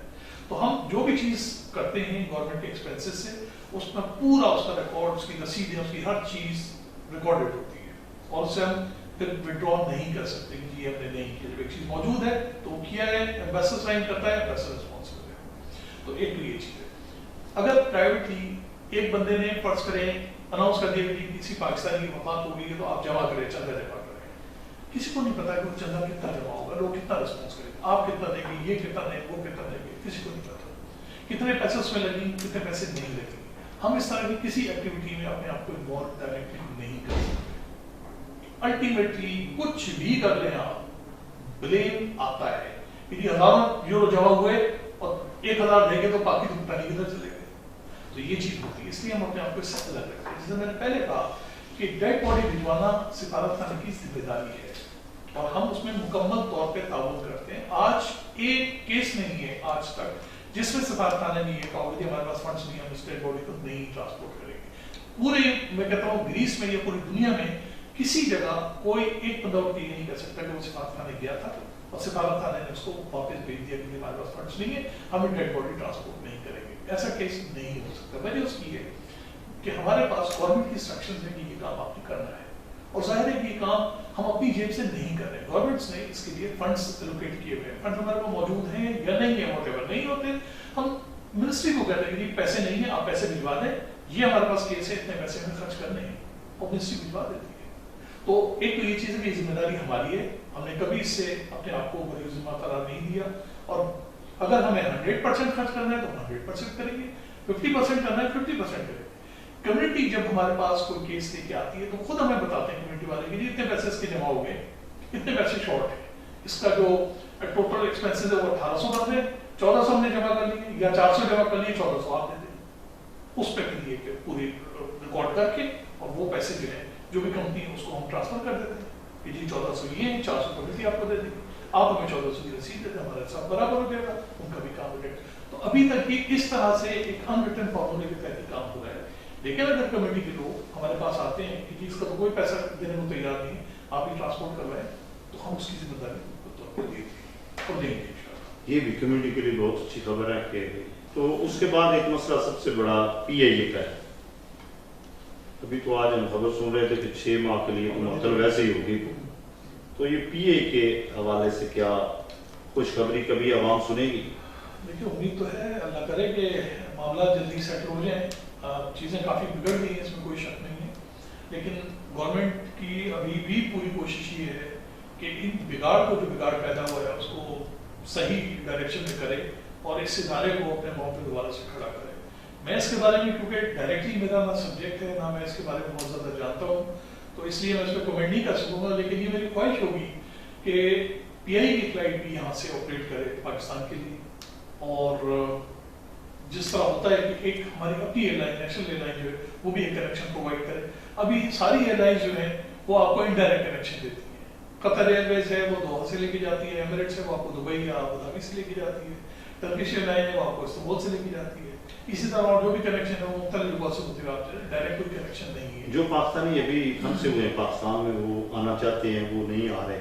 [SPEAKER 2] تو ہم جو بھی چیز کرتے ہیں گورنمنٹ کے ایکسپینسز سے، اس میں پورا اس کا ریکارڈ، اس کی رسیدیں، اس کی ہر چیز ریکارڈڈ ہوتی ہے، اور اسے ہم پھر وڈرا نہیں کر سکتے کہ جی ہم نے نہیں کیا۔ جب ایک چیز موجود ہے تو وہ کیا ہے، ایمبیسڈر سائن کرتا ہے، ایمبیسڈر رسپانسبل ہے۔ تو ایک تو یہ چیز ہے۔ اگر پرائیویٹلی ایک بندے نے فرض کریں اناؤنس کر دیا کہ کسی پاکستانی کی وفات ہو گئی ہے تو آپ جمع کریں، چندہ جمع کریں، کسی کو نہیں پتا کہ وہ چندہ کتنا جمع ہوگا، لوگ کتنا رسپانس کریں گے، آپ کتنا دیں گے، یہ کتنا دیں گے، وہ کتنا دیں گے، کسی کو نہیں پتا کتنے پیسے اس میں لگیں، کتنے پیسے نہیں لگیں۔ ہم اس طرح کی کسی ایکٹیویٹی میں اپنے آپ کو انوالو ڈائریکٹلی نہیں کر سکتے۔ الٹیمیٹلی کچھ بھی کر لیں آپ، بلیم آتا ہے کہ یہ ہزاروں یورو جمع ہوئے اور 1000 دیں گے تو باقی تو پتہ نہیں کدھر چلے گئے۔ تو یہ چیز ہوتی ہے، اس لیے ہم اپنے آپ کو اس سے الگ رکھتے ہیں۔ جیسے میں نے پہلے کہا کہ ڈیڈ باڈی بھجوانا سفارت خانے کی ذمہ داری ہے، اور ہم اس میں مکمل طور پہ تعاون کرتے ہیں۔ آج ایک کیس نہیں ہے آج تک جس میں سفارت خانے نے یہ کہا کہ ہمارے پاس فنڈس نہیں، ہم اس ڈیڈ باڈی کو نہیں ٹرانسپورٹ کریں گے۔ پورے میں کہتا ہوں گریس میں یا پوری دنیا میں کسی جگہ کوئی ایک بندہ یہ نہیں کر سکتا کہ وہ سفارت خانے گیا تھا اور سفارت خانے نے اس کو واپس بھیج دیا کہ ہمارے پاس فنڈس نہیں ہے، ہم ڈیڈ باڈی ٹرانسپورٹ نہیں کریں گے۔ ایسا کیس نہیں ہو سکتا۔ وجہ اس کی ہے کہ ہمارے پاس گورنمنٹ کی انسٹرکشنز ہیں کہ یہ کام آپ نے کرنا ہے، اور ظاہر ہے کہ یہ کام ہم اپنی جیب سے نہیں کر رہے، گورنمنٹس نے اس کے لیے فنڈس الوکیٹ کیے ہوئے ہیں، فنڈ ہمارے پاس موجود ہیں یا نہیں ہیں، واٹ ایور نہیں ہوتے ہم منسٹری کو کہتے ہیں کہ پیسے نہیں ہیں، آپ پیسے بھجوا دیں، یہ ہمارے پاس کیس ہے، اتنے پیسے ہمیں خرچ کرنے ہیں، اور منسٹری بھجوا دیتی ہے۔ تو ایک تو یہ چیز ہے کہ ذمہ داری ہماری ہے، ہم نے کبھی اس سے اپنے آپ کو بڑی ذمہ قرار نہیں دیا، اور اگر ہمیں 100% خرچ کرنا ہے تو ہم 100% کریں گے، 50% کرنا ہے 50% کریں گے۔ کمیونٹی جب ہمارے پاس کوئی کیس لے کے آتی ہے تو خود ہمیں بتاتے ہیں کمیونٹی والے کہ اتنے پیسے اس کے جمع ہو گئے، اتنے پیسے شارٹ ہیں، اس کا جو ٹوٹل ایکسپینسز ہے وہ 1800 کر دیں، 1400 ہم نے جمع کر لیے، یا 400 جمع کر لیے، 1400 آپ دے دیں، اس پہ کریے کہ پوری ریکارڈ کر کے، اور وہ پیسے جو ہیں جو بھی کمپنی ہے اس کو ہم ٹرانسفر کر دیتے ہیں کہ جی 1400 یہ ہیں، 400 کمیٹی آپ کو دے دیں گے، آپ ہمیں 1400 کی رسید دیتے ہیں، ہمارا حساب برابر ہو جائے گا، ان کا بھی کام ہو جائے گا۔ تو ابھی تک یہ اس طرح سے ایک ان ریٹن فارمولے کے تحت کام ہو رہا ہے۔ لیکن اگر کمیٹی کے لوگ ہمارے پاس آتے ہیں کہ اس کا تو کوئی پیسہ دینے کو تیار نہیں ہے، آپ ہی ٹرانسپورٹ کروائیں، تو ہم اس کی ذمہ داری دیں گے۔
[SPEAKER 1] یہ بھی کمیونٹی کے لیے بہت اچھی خبر ہے کہ تو اس کے بعد ایک مسئلہ سب سے بڑا پی آئی اے کا ہے۔ ابھی تو آج ہم خبر سن رہے تھے کہ 6 ماہ کے لیے معطل ویسے ہی ہوگی، تو یہ پی اے کے حوالے سے کیا خوشخبری کبھی عوام سنے گی؟
[SPEAKER 2] دیکھیے امید تو ہے، اللہ کرے کہ معاملات جلدی سیٹ ہو جائیں، چیزیں کافی بگڑ گئی ہیں، اس میں کوئی شک نہیں ہے، لیکن گورنمنٹ کی ابھی بھی پوری کوشش یہ ہے کہ ان بگاڑ کو جو بگاڑ پیدا ہوا ہے اس کو صحیح ڈائریکشن میں کرے اور اس ادارے کو اپنے پاؤں پہ دوبارہ سے کھڑا کرے۔ میں اس کے بارے میں کیونکہ ڈائریکٹلی میرا نہ سبجیکٹ ہے، نہ میں اس کے بارے میں بہت زیادہ جانتا ہوں، تو اس لیے میں اس پہ کمنٹ نہیں کر سکوں گا، لیکن یہ میری خواہش ہوگی کہ پی آئی کی فلائٹ بھی یہاں سے آپریٹ کرے پاکستان کے لیے، اور جس طرح ہوتا ہے کہ ایک ہماری اپنی airline national airline جو ہے وہ بھی ایک کنیکشن پرووائڈ کرے۔ ابھی ساری ایئر لائنز جو ہیں وہ آپ کو انڈائریکٹ کنیکشن دیتی ہیں، قطر ایئر ویز ہے وہ دوحہ سے لے کے جاتی ہے، ایمریٹس ہے وہ آپ کو دبئی یا ابوظہبی سے لے کے جاتی ہے، ٹرکش ایئر لائن ہے وہ آپ کو استنبول سے لے کے جاتی ہے، اسی طرح اور جو بھی کنیکشن ہے وہ مختلف جگہوں سے ہوتے ہوئے آپ ڈائریکٹ کوئی کنیکشن نہیں ہے۔
[SPEAKER 1] جو پاکستانی ابھی پھنسے ہوئے ہیں پاکستان میں، وہ آنا چاہتے ہیں وہ نہیں آ رہے،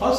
[SPEAKER 2] 1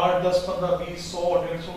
[SPEAKER 2] 8, 10, 15, 20, 100, 150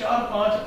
[SPEAKER 2] 4, 5,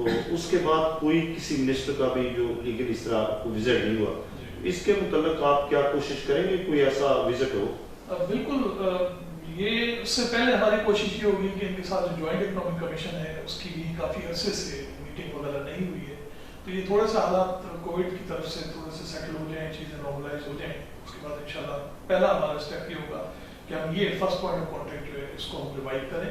[SPEAKER 1] تو اس کے بعد کوئی کسی منسٹر کا بھی جو لیگل اس طرح وزٹ نہیں ہوا، اس کے متعلق آپ کیا کوشش کریں گے کوئی ایسا وزٹ ہو؟
[SPEAKER 2] بالکل، یہ اس سے پہلے ہماری کوشش یہ ہوگی کہ ان کے ساتھ جو جوائنٹ اکنامک کمیشن ہے اس کی بھی کافی عرصے سے میٹنگ وغیرہ نہیں ہوئی ہے، تو یہ تھوڑا سا حالات کووڈ کی طرف سے تھوڑے سے سیٹل ہو جائیں، چیزیں نارملائز ہو جائیں، اس کے بعد انشاءاللہ پہلا ہمارا اسٹیپ یہ ہوگا کہ ہم یہ فرسٹ پوائنٹ آف کانٹیکٹ جو ہے اس کو ہم ریوائو کریں،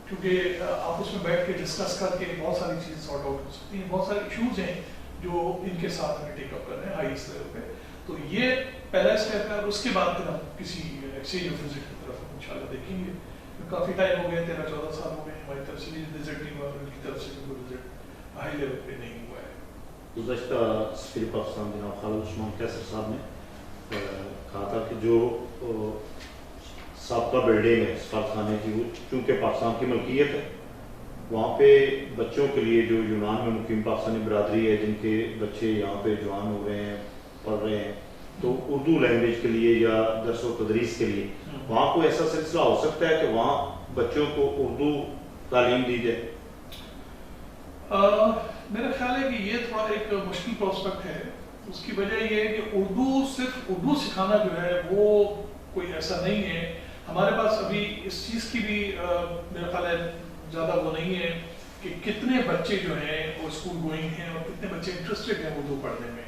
[SPEAKER 2] کیونکہ آپس میں بیٹھ کے ڈسکس کر کے بہت ساری چیزیں سارٹ آؤٹ ہو سکتی ہیں، بہت سارے ایشوز ہیں جو ان کے ساتھ ہمیں ٹیک اپ کر رہے ہیں ہائیسٹ لیول پہ، تو یہ پہلا اسٹیپ ہے، اور اس کے بعد پھر ہم کسی ایکسچینج آف وزٹ کی طرف انشاءاللہ دیکھیں گے۔ کافی ٹائم ہو گیا، 13-14 سال ہو گئے، ہماری طرف سے بھی وزٹ نہیں ہوا، ان کی طرف سے بھی کوئی وزٹ ہائی لیول پہ نہیں ہوا ہے۔
[SPEAKER 1] گزشتہ سفیر پاکستان جناب خالد عثمان قیصر صاحب نے کہا تھا کہ جو سابقہ بلڈنگ ہے سفارت خانے کی، وہ چونکہ پاکستان کی ملکیت ہے، وہاں پہ بچوں کے لیے جو یونان میں مقیم پاکستانی برادری ہے جن کے بچے یہاں پہ جوان ہو رہے ہیں، پڑھ رہے ہیں، تو اردو لینگویج کے لیے یا درس و تدریس کے لیے وہاں کوئی ایسا سلسلہ ہو سکتا ہے کہ وہاں بچوں کو اردو تعلیم دی جائے؟
[SPEAKER 2] میرا خیال ہے کہ یہ تھوڑا ایک مشکل پروسپیکٹ ہے، اس کی وجہ یہ ہے کہ اردو صرف اردو سکھانا جو ہے وہ کوئی ایسا نہیں ہے، ہمارے پاس ابھی اس چیز کی بھی میرا خیال ہے زیادہ وہ نہیں ہے کہ کتنے بچے جو ہیں وہ اسکول گوئنگ ہیں اور کتنے بچے انٹرسٹڈ ہیں اردو پڑھنے میں۔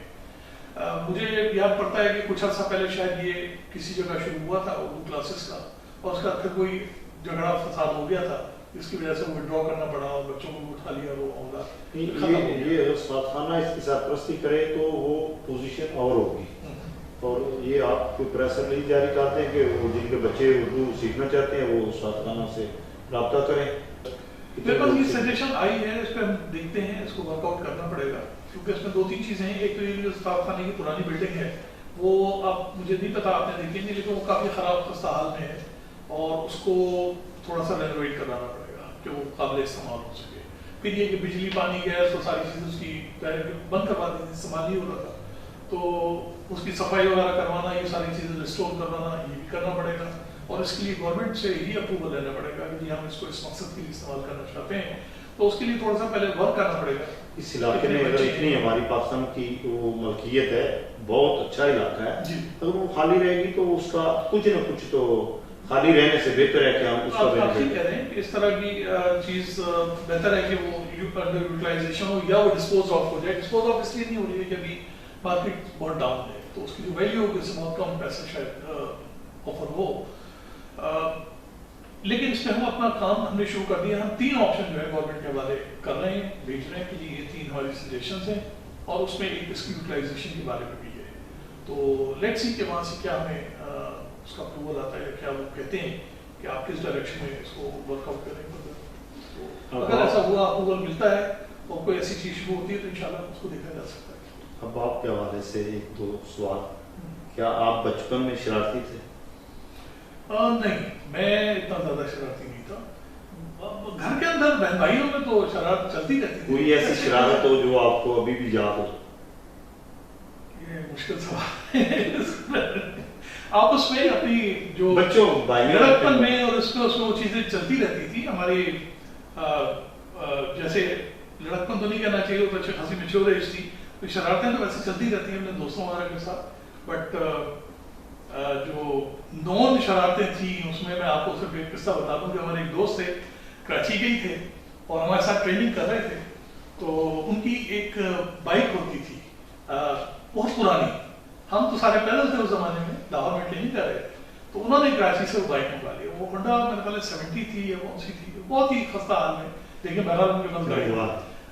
[SPEAKER 2] مجھے یاد پڑتا ہے کہ کچھ عرصہ پہلے شاید یہ کسی جگہ شروع ہوا تھا اردو کلاسز کا، اور اس کا پھر کوئی جھگڑا فساد ہو گیا تھا، جس کی وجہ سے وہ ودرا کرنا پڑا اور بچوں کو اٹھا لیا، وہ معاملہ
[SPEAKER 1] یہ اگر سفارت خانہ اس کی سرپرستی کرے تو وہ پوزیشن اور ہوگی، اور یہ آپ کوئی پریس ریلیز جاری کرتے ہیں کہ وہ جن کے بچے اردو سیکھنا چاہتے ہیں وہ سفارت خانہ سے رابطہ کریں۔
[SPEAKER 2] میرے پاس یہ سجیشن آئی ہے، اس پہ ہم دیکھتے ہیں، اس کو ورک آؤٹ کرنا پڑے گا، کیونکہ اس میں 2-3 چیزیں ہیں۔ ایک تو یہ جو سفارت خانے کی پرانی بلڈنگ ہے وہ اب مجھے نہیں پتا آپ نے دیکھی نہیں، لیکن وہ کافی خراب خستہ حال میں ہے، اور اس کو تھوڑا سا رینوویٹ کرانا پڑے گا کہ وہ قابل استعمال ہو سکے۔ پھر یہ کہ بجلی پانی گیس تو ساری چیزیں اس کی بند کروا دی تھی، استعمال نہیں ہو رہا تھا، تو اس کی صفائی وغیرہ کروانا، یہ ساری چیزیں ریسٹور کروانا، یہ بھی کرنا پڑے گا، اور اس کے لیے گورنمنٹ سے ہی اپروول لینا پڑے گا کہ جی ہم اس کو اس مقصد کے لیے استعمال کرنا چاہتے ہیں، تو اس کے لیے تھوڑا سا پہلے ورک کرنا پڑے گا۔
[SPEAKER 1] اس علاقے میں اگر اتنی ہماری پاکستان کی وہ ملکیت ہے، بہت اچھا علاقہ ہے، اگر وہ خالی رہے گی تو اس کا کچھ نہ کچھ تو خالی رہنے سے بہتر ہے کہ ہم اس کا
[SPEAKER 2] آپ ٹھیک کہہ رہے ہیں کہ اس طرح کی چیز بہتر ہے کہ وہ انڈر یوٹیلائزیشن ہو یا وہ ڈسپوز آف ہو جائے۔ ڈسپوز آف اس لیے نہیں ہو رہی ہے کہ ابھی مارکیٹ بہت ڈاؤن ہے، تو اس کی جو ویلیو ہوگی اس سے بہت کم پیسہ شاید آفر ہو، لیکن اس میں ہم اپنا کام ہم نے شروع کر دیا۔ ہم 3 آپشن جو ہے گورنمنٹ کے حوالے کر رہے ہیں، بھیج رہے ہیں کہ جی یہ 3 ہماری سجیشنز ہیں، اور اس میں ایک اس کی یوٹیلائزیشن کے بارے میں بھی ہے، تو لیٹس سی کہ وہاں سے کیا ہمیں اس کا اپروول آتا ہے، کیا وہ کہتے ہیں کہ آپ کس ڈائریکشن میں اس کو ورک آؤٹ کریں گے، تو اگر ایسا ہوا اپروول ملتا ہے اور کوئی ایسی چیز شروع ہوتی ہے تو انشاءاللہ اس کو دیکھا جا سکتا ہے۔
[SPEAKER 1] اب آپ کے حوالے سے 1-2 سوال، کیا آپ بچپن میں شرارتی تھے؟
[SPEAKER 2] نہیں، میں اتنا زیادہ شرارتی نہیں تھا، گھر کے اندر بہن بھائیوں میں تو شرارت چلتی رہتی تھی۔
[SPEAKER 1] کوئی ایسی شرارت ہو جو آپ کو ابھی بھی یاد ہو؟
[SPEAKER 2] یہ مشکل سوال ہے، آپس میں اپنی جو
[SPEAKER 1] بچوں
[SPEAKER 2] لڑکپن میں اور اس میں وہ چیزیں چلتی رہتی تھی ہماری، جیسے لڑکپن تو نہیں کہنا چاہیے، وہ تو خاصی میچور ایج تھی، شرارتیں تو ویسے چلتی رہتی ہیں اپنے دوستوں وغیرہ کے ساتھ، بٹ جو نون شرارتیں تھیں اس میں آپ کو صرف ایک قصہ بتا دوں کہ ہمارے ایک دوست تھے، کراچی گئی تھے اور ہمارے ساتھ ٹریننگ کر رہے تھے، تو ان کی ایک بائک ہوتی تھی بہت پرانی، ہم تو سارے پیدل تھے اس زمانے میں، لاہور میں ٹریننگ کر رہے تھے، تو انہوں نے کراچی سے وہ بائک منگوا لی، وہ ہونڈا میرے خیال 70 تھی یا کون سی تھی، بہت ہی خستہ حال میں، لیکن بہرحال ان کے پاس گاڑی ہوا۔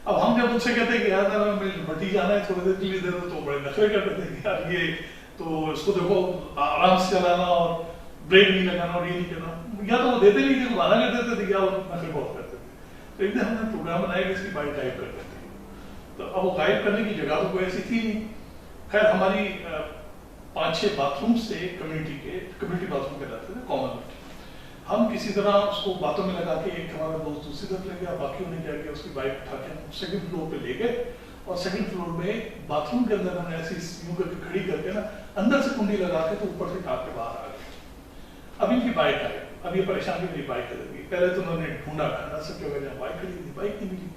[SPEAKER 2] اب ہم جب ان سے کہتے ہیں کہ یار مجھے بٹی جانا ہے تھوڑی دیر کے لیے دے دو، تو بڑے نخرے کرتے تھے کہ یار یہ تو اس کو دیکھو آرام سے چلانا اور بریک نہیں لگانا اور یہ نہیں کرنا، یا تو وہ دیتے نہیں تھے، منع کر دیتے تھے، یا وہ نخرے بہت کرتے تھے، تو ایک دن ہم نے پروگرام بنایا کہ اس کی بائک غائب کر دیتے ہیں، تو اب وہ غائب کرنے کی جگہ تو کوئی ایسی تھی نہیں، خیر ہماری 5-6 باتھ رومس تھے کمیونٹی باتھ روم کہلاتے تھے، کامن، ہم کسی طرح اس کو باتوں میں لگا کے ایک ہمارا دوست دوسری طرف لے گیا، باقیوں نے کیا کیا اس کی بائک اٹھا کے ہم 2nd فلور پہ لے گئے، اور 2nd فلور میں باتھ روم کے اندر ہم نے ایسی یوں کر کے کھڑی کر کے نا اندر سے کنڈی لگا کے تو اوپر سے ٹاپ کے باہر آ گئے۔ اب ان کی بائک آئی، اب یہ پریشانی میری بائک ادھر گئی، پہلے تو انہوں نے ڈھونڈا کھانا سب جگہ جہاں بائک کھڑی تھی، بائک نہیں ملی،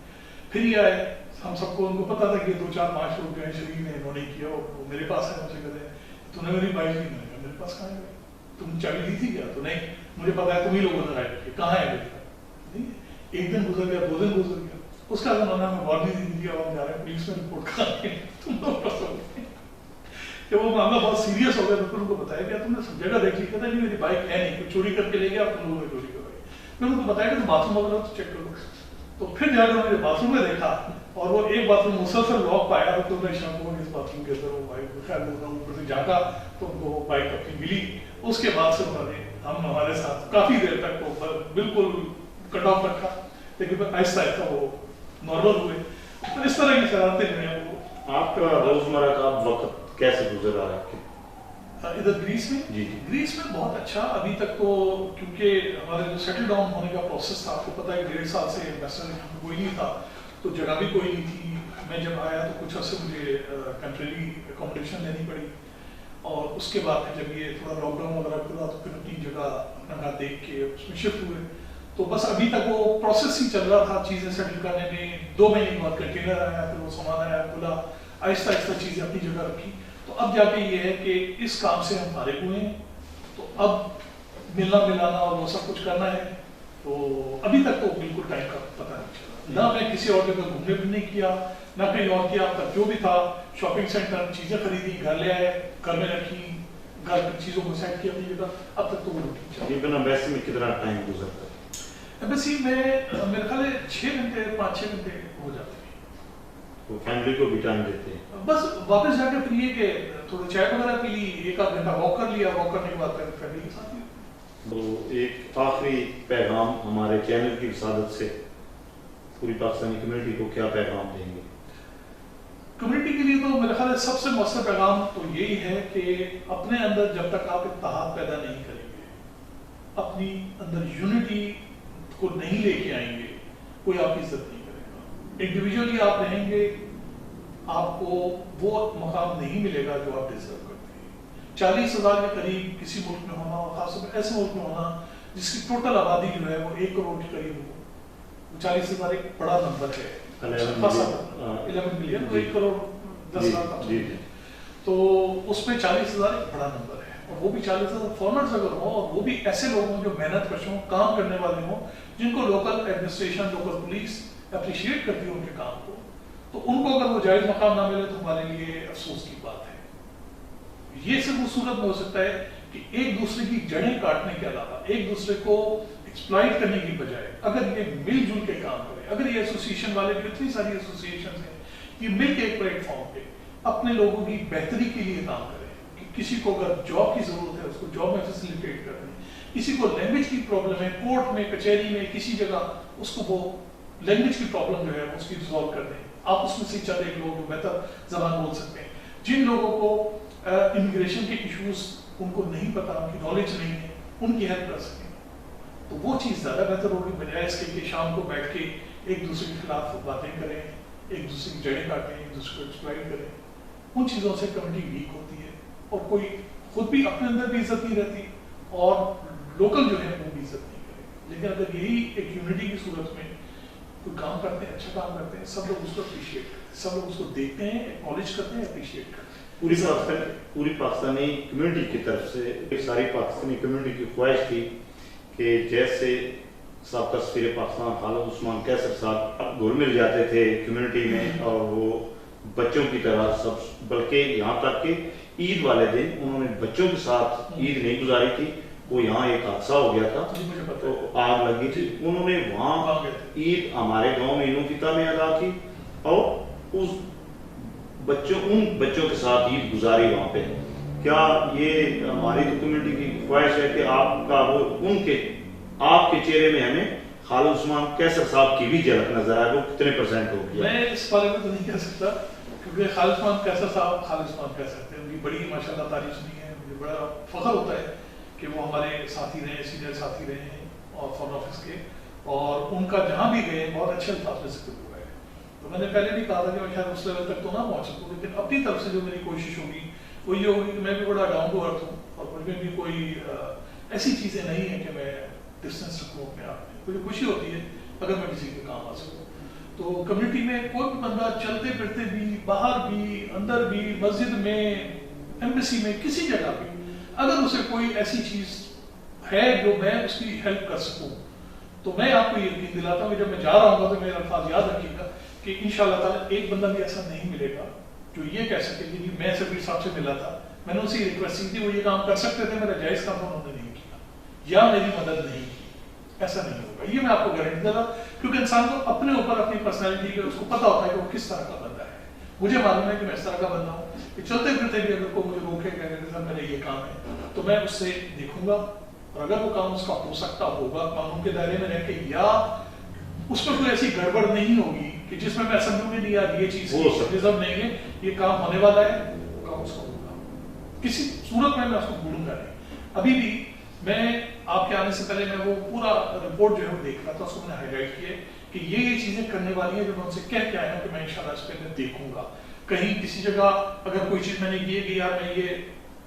[SPEAKER 2] پھر یہ آئے, ہم سب کو ان کو پتا تھا کہ 2-4-5 لوگ جو ہیں شریف ہیں, انہوں نے کیا, وہ میرے پاس ہے, مجھے کہتے ہیں تو نے میری بائک نہیں, میں نے کہا میرے پاس کہاں ہے, تم چابی دی تھی کیا؟ تو نہیں, مجھے پتا ہے تم ہی لوگوں نے رائڈ کی, کہاں ہے میری؟ ایک دن گزر گیا, 2 دن گزر گیا, اس کا زمانہ میں وارننگ دی, اب ہم جا رہے ہیں پولیس میں رپورٹ کرانے, تم لوگ پس ہو گئے. کہ وہ معاملہ بہت سیریس ہو گیا, تو پھر ان کو بتایا کہ تم نے سب جگہ دیکھ لی, کہتا ہے میری بائک ہے نہیں, کوئی چوری کر کے لے گیا, تم لوگوں نے چوری کروائی. میں ان کو بتایا کہ تم باتھ روم وغیرہ تو چیک کرو. تو پھر جا کر میں نے باتھ روم میں دیکھا, اور وہ ایک باتھ روم مسلسل لاک پایا, تو میں شام کو اس باتھ روم کے اندر وہ بائک خیر اوپر سے جھانکا تو ان کو بائک اپنی ملی. اس کے بعد سے انہوں نے ہمارے ساتھ کافی دیر تک وہ بالکل کٹ آف رکھا, لیکن پھر آہستہ آہستہ وہ نارمل ہوئے. تو اس طرح کی شرارتیں جو ہیں وہ.
[SPEAKER 1] آپ کا روزمرہ کا وقت کیسے گزر رہا ہے
[SPEAKER 2] ادھر گریس میں؟
[SPEAKER 1] جی
[SPEAKER 2] گریس میں بہت اچھا. ابھی تک تو کیونکہ ہمارے جو سیٹل ڈاؤن ہونے کا پروسیس تھا, آپ کو پتا ہے 1.5 سال سے ویسٹرن کوئی نہیں تھا, تو جگہ بھی کوئی نہیں تھی. میں جب آیا تو کچھ عرصے مجھے کنٹریلی اکوموڈیشن لینی پڑی, اور اس کے بعد جب یہ تھوڑا لاک ڈاؤن وغیرہ کھلا تو پھر اپنی جگہ اپنا گھر دیکھ کے اس میں شفٹ ہوئے. تو بس ابھی تک وہ پروسیس ہی چل رہا تھا چیزیں سیٹل کرنے میں. 2 مہینے کے بعد کنٹینر آیا, پھر وہ سامان آیا, کھلا, آہستہ آہستہ چیزیں اپنی جگہ رکھی. تو اب جا کے یہ ہے کہ اس کام سے ہم فارغ ہوئے ہیں, تو اب ملنا ملانا اور وہ سب کچھ کرنا ہے. تو ابھی تک تو بالکل ٹائم کا پتہ نہیں چلا, نہ میں کسی اور جگہ گھومنے بھی نہیں کیا, نہ کہیں اور کیا. اب تک جو بھی تھا شاپنگ سینٹر, چیزیں خریدی, گھر لے آئے, گھر میں رکھی, گھر کی چیزوں کو سیٹ کیا اپنی جگہ. اب تک تو وہ روٹین چل
[SPEAKER 1] رہا ہے. ایمبیسی میں کتنا ٹائم گزرتا ہے؟
[SPEAKER 2] ایمبیسی میں میرے خیال ہے 6 گھنٹے 5-6 گھنٹے ہو جاتے ہیں.
[SPEAKER 1] فیملی کو بھی ٹائم دیتے ہیں؟
[SPEAKER 2] بس واپس جا کے پھر یہ کہ تھوڑا چائے وغیرہ پی لی, 1-8 گھنٹہ واک کر لیا, واک کرنے کے بعد پھر فیملی کے ساتھ.
[SPEAKER 1] تو ایک آخری پیغام ہمارے چینل کی وسادت سے پوری پاکستانی کمیونٹی کو کیا پیغام دیں گے؟
[SPEAKER 2] کمیونٹی کے لیے تو میرے خیال ہے سب سے مؤثر پیغام تو یہی ہے کہ اپنے اندر جب تک آپ اتحاد پیدا نہیں کریں گے, اپنی اندر یونٹی کو نہیں لے کے آئیں گے, کوئی آپ کی عزت نہیں کرے گا. انڈیویجولی آپ رہیں گے, آپ کو وہ مقام نہیں ملے گا جو آپ ڈیزرو کرتے ہیں. 40,000 کے قریب کسی ملک میں ہونا, اور خاص طور پر ایسے ملک میں ہونا جس کی ٹوٹل آبادی جو ہے وہ 1 کروڑ کے قریب ہو, 40,000 ایک بڑا نمبر ہے. 11 ملین, 1 کروڑ 10 لاکھ. تو اس میں 40,000 ایک بڑا نمبر ہے, اور وہ بھی 40,000 فارمرز اگر ہوں, اور وہ بھی ایسے لوگ ہوں جو محنت کش ہوں, کام کرنے والے ہوں, جن کو local administration, local police appreciate کرتی ہے ان کے کام کو, تو ان کو اگر وہ جائز مقام نہ ملے تو ہمارے لیے افسوس کی بات ہے. یہ صرف اس صورت میں ہو سکتا ہے کہ ایک دوسرے کی جڑیں کاٹنے کے علاوہ, ایک دوسرے کو ایکسپلائٹ کرنے کی بجائے اگر یہ مل جل کے کام کرے. اگر یہ ایسوسیشن والے, اتنی ساری ایسوسیشن ہیں, یہ مل کے ایک پلیٹ فارم پہ اپنے لوگوں کی بہتری کے لیے کام کریں, کہ کسی کو اگر جاب کی ضرورت ہے اس کو جاب میں فیسیلیٹیٹ کر دیں, کسی کو لینگویج کی پرابلم ہے, کورٹ میں, کچہری میں, کسی جگہ اس کو وہ لینگویج کی پرابلم جو ہے اس کی ریزالو کر دیں. آپ اس میں سے چند ایک لوگ جو بہتر زبان بول سکتے ہیں. جن لوگوں کو امیگریشن کے ایشوز ان کو نہیں پتا, ان کی نالج نہیں ہے, ان کی ہیلپ کر سکیں, تو وہ چیز زیادہ بہتر ہوگی بجائے اس کے کہ شام کو بیٹھ کے ایک دوسرے کے خلاف باتیں کریں, ایک دوسرے کی جڑیں کاٹیں, ایک دوسرے کو ایکسپلائٹ کریں. ان چیزوں سے کمیونٹی ویک ہوتی ہے, اور کوئی خود بھی اپنے اندر بھی عزت نہیں رہتی, اور لوکل جو ہے وہ بھی عزت نہیں کرے. لیکن اگر یہی ایک یونٹی کی صورت میں کوئی کام کرتے ہیں, اچھا کام کرتے ہیں, سب لوگ اس کو اپریشیٹ کرتے ہیں, سب لوگ اس کو دیکھتے ہیں, ایکنالج کرتے ہیں, اپریشیٹ کرتے ہیں.
[SPEAKER 1] پوری پاکستانی کمیونٹی کی طرف سے ساری پاکستانی کمیونٹی کی خواہش تھی کہ جیسے سابقہ سفیر پاکستان خالد عثمان کیسر صاحب گھل مل جاتے تھے کمیونٹی میں, اور وہ بچوں کی طرح سب, بلکہ یہاں تک کہ عید والے دن انہوں نے بچوں کے ساتھ عید نہیں گزاری تھی. وہ یہاں ایک حادثہ ہو گیا تھا, تو آگ لگی تھی, انہوں نے وہاں عید ہمارے گاؤں میں انوفیتا میں ادا کی, اور ان بچوں کے ساتھ عید گزاری وہاں پہ. کیا یہ ہماری کمیونٹی کی خواہش ہے کہ آپ کا وہ آپ کے چہرے میں ہمیں خالد عثمان کیسر صاحب کی بھی جھلک نظر آئے, وہ کتنے % ہو گیا؟
[SPEAKER 2] میں اس بارے میں تو نہیں کہہ سکتا, کیونکہ خالد عثمان کیسر صاحب خالد عثمان کہہ سکتے ہیں, ان کی بڑی ماشاءاللہ تعریف سنی ہے, مجھے بڑا فخر ہوتا ہے کہ وہ ہمارے ساتھی رہے, سینئر ساتھی رہے ہیں اور فارن آفس کے, اور ان کا جہاں بھی گئے بہت اچھے الفاظ میں ذکر ہوا ہے. تو میں نے پہلے بھی کہا تھا کہ میں شاید اس لیول تک تو نہ پہنچ سکوں, لیکن اپنی طرف سے جو میری کوشش ہوگی وہ یہ ہوگی کہ میں بھی بڑا ڈاؤن ٹو ارتھ ہوں, اور مجھ میں بھی کوئی ایسی چیزیں نہیں ہیں کہ میں ڈسٹینس رکھوں اپنے آپ میں. مجھے خوشی ہوتی ہے اگر میں کسی کے کام آ سکوں. تو کمیونٹی میں کوئی بھی بندہ چلتے پھرتے بھی، باہر بھی، اندر بھی، مسجد میں، ایمبیسی میں، کسی جگہ بھی اگر اسے کوئی ایسی چیز ہے جو میں اس کی ہیلپ کر سکوں، تو میں آپ کو یقین دلاتا ہوں کہ جب میں جا رہا ہوں گا تو میرے الفاظ یاد رکھیے گا کہ انشاءاللہ تعالیٰ ایک بندہ بھی ایسا نہیں ملے گا جو یہ کہہ سکے کہ میں سفیر صاحب سے ملا تھا، میں نے اسی ریکویسٹ کی تھی، وہ یہ کام کر سکتے تھے، میرا جائز کام انہوں نے نہیں کیا یا میری مدد نہیں کی، ایسا نہیں ہوگا، یہ میں آپ کو گارنٹی دے رہا، کیونکہ انسان کو اپنے اوپر اپنی پرسنالٹی کے اس کو پتا ہوتا ہے کہ وہ کس طرح کا بندہ ہے۔ مجھے معلوم ہے کہ میں اس طرح کا بندہ ہوں کہ چلتے پھرتے بھی اگر کوئی مجھے روکے کہ سر میرا یہ کام ہے تو میں اس سے دیکھوں گا، اور اگر وہ کام اس کا ہو سکتا ہوگا قانون کے دائرے میں رہ کے، یا اس میں کوئی ایسی گڑبڑ نہیں ہوگی کہ جس میں سمجھوں گی نہیں یار یہ چیز ڈیزرو نہیں ہے، یہ کام ہونے والا ہے، وہ کام اس کو ہوگا، کسی صورت میں اس کو بھولوں گا نہیں۔ ابھی بھی میں آپ کے آنے سے پہلے میں وہ پورا رپورٹ جو ہے وہ دیکھ رہا تھا، اس کو میں نے ہائی لائٹ کیا کہ یہ چیزیں کرنے والی ہیں جو میں ان سے کہہ کے آیا ہوں کہ میں انشاءاللہ اس پہ دیکھوں گا، کہیں کسی جگہ اگر کوئی چیز میں نے یہ کہ یار میں یہ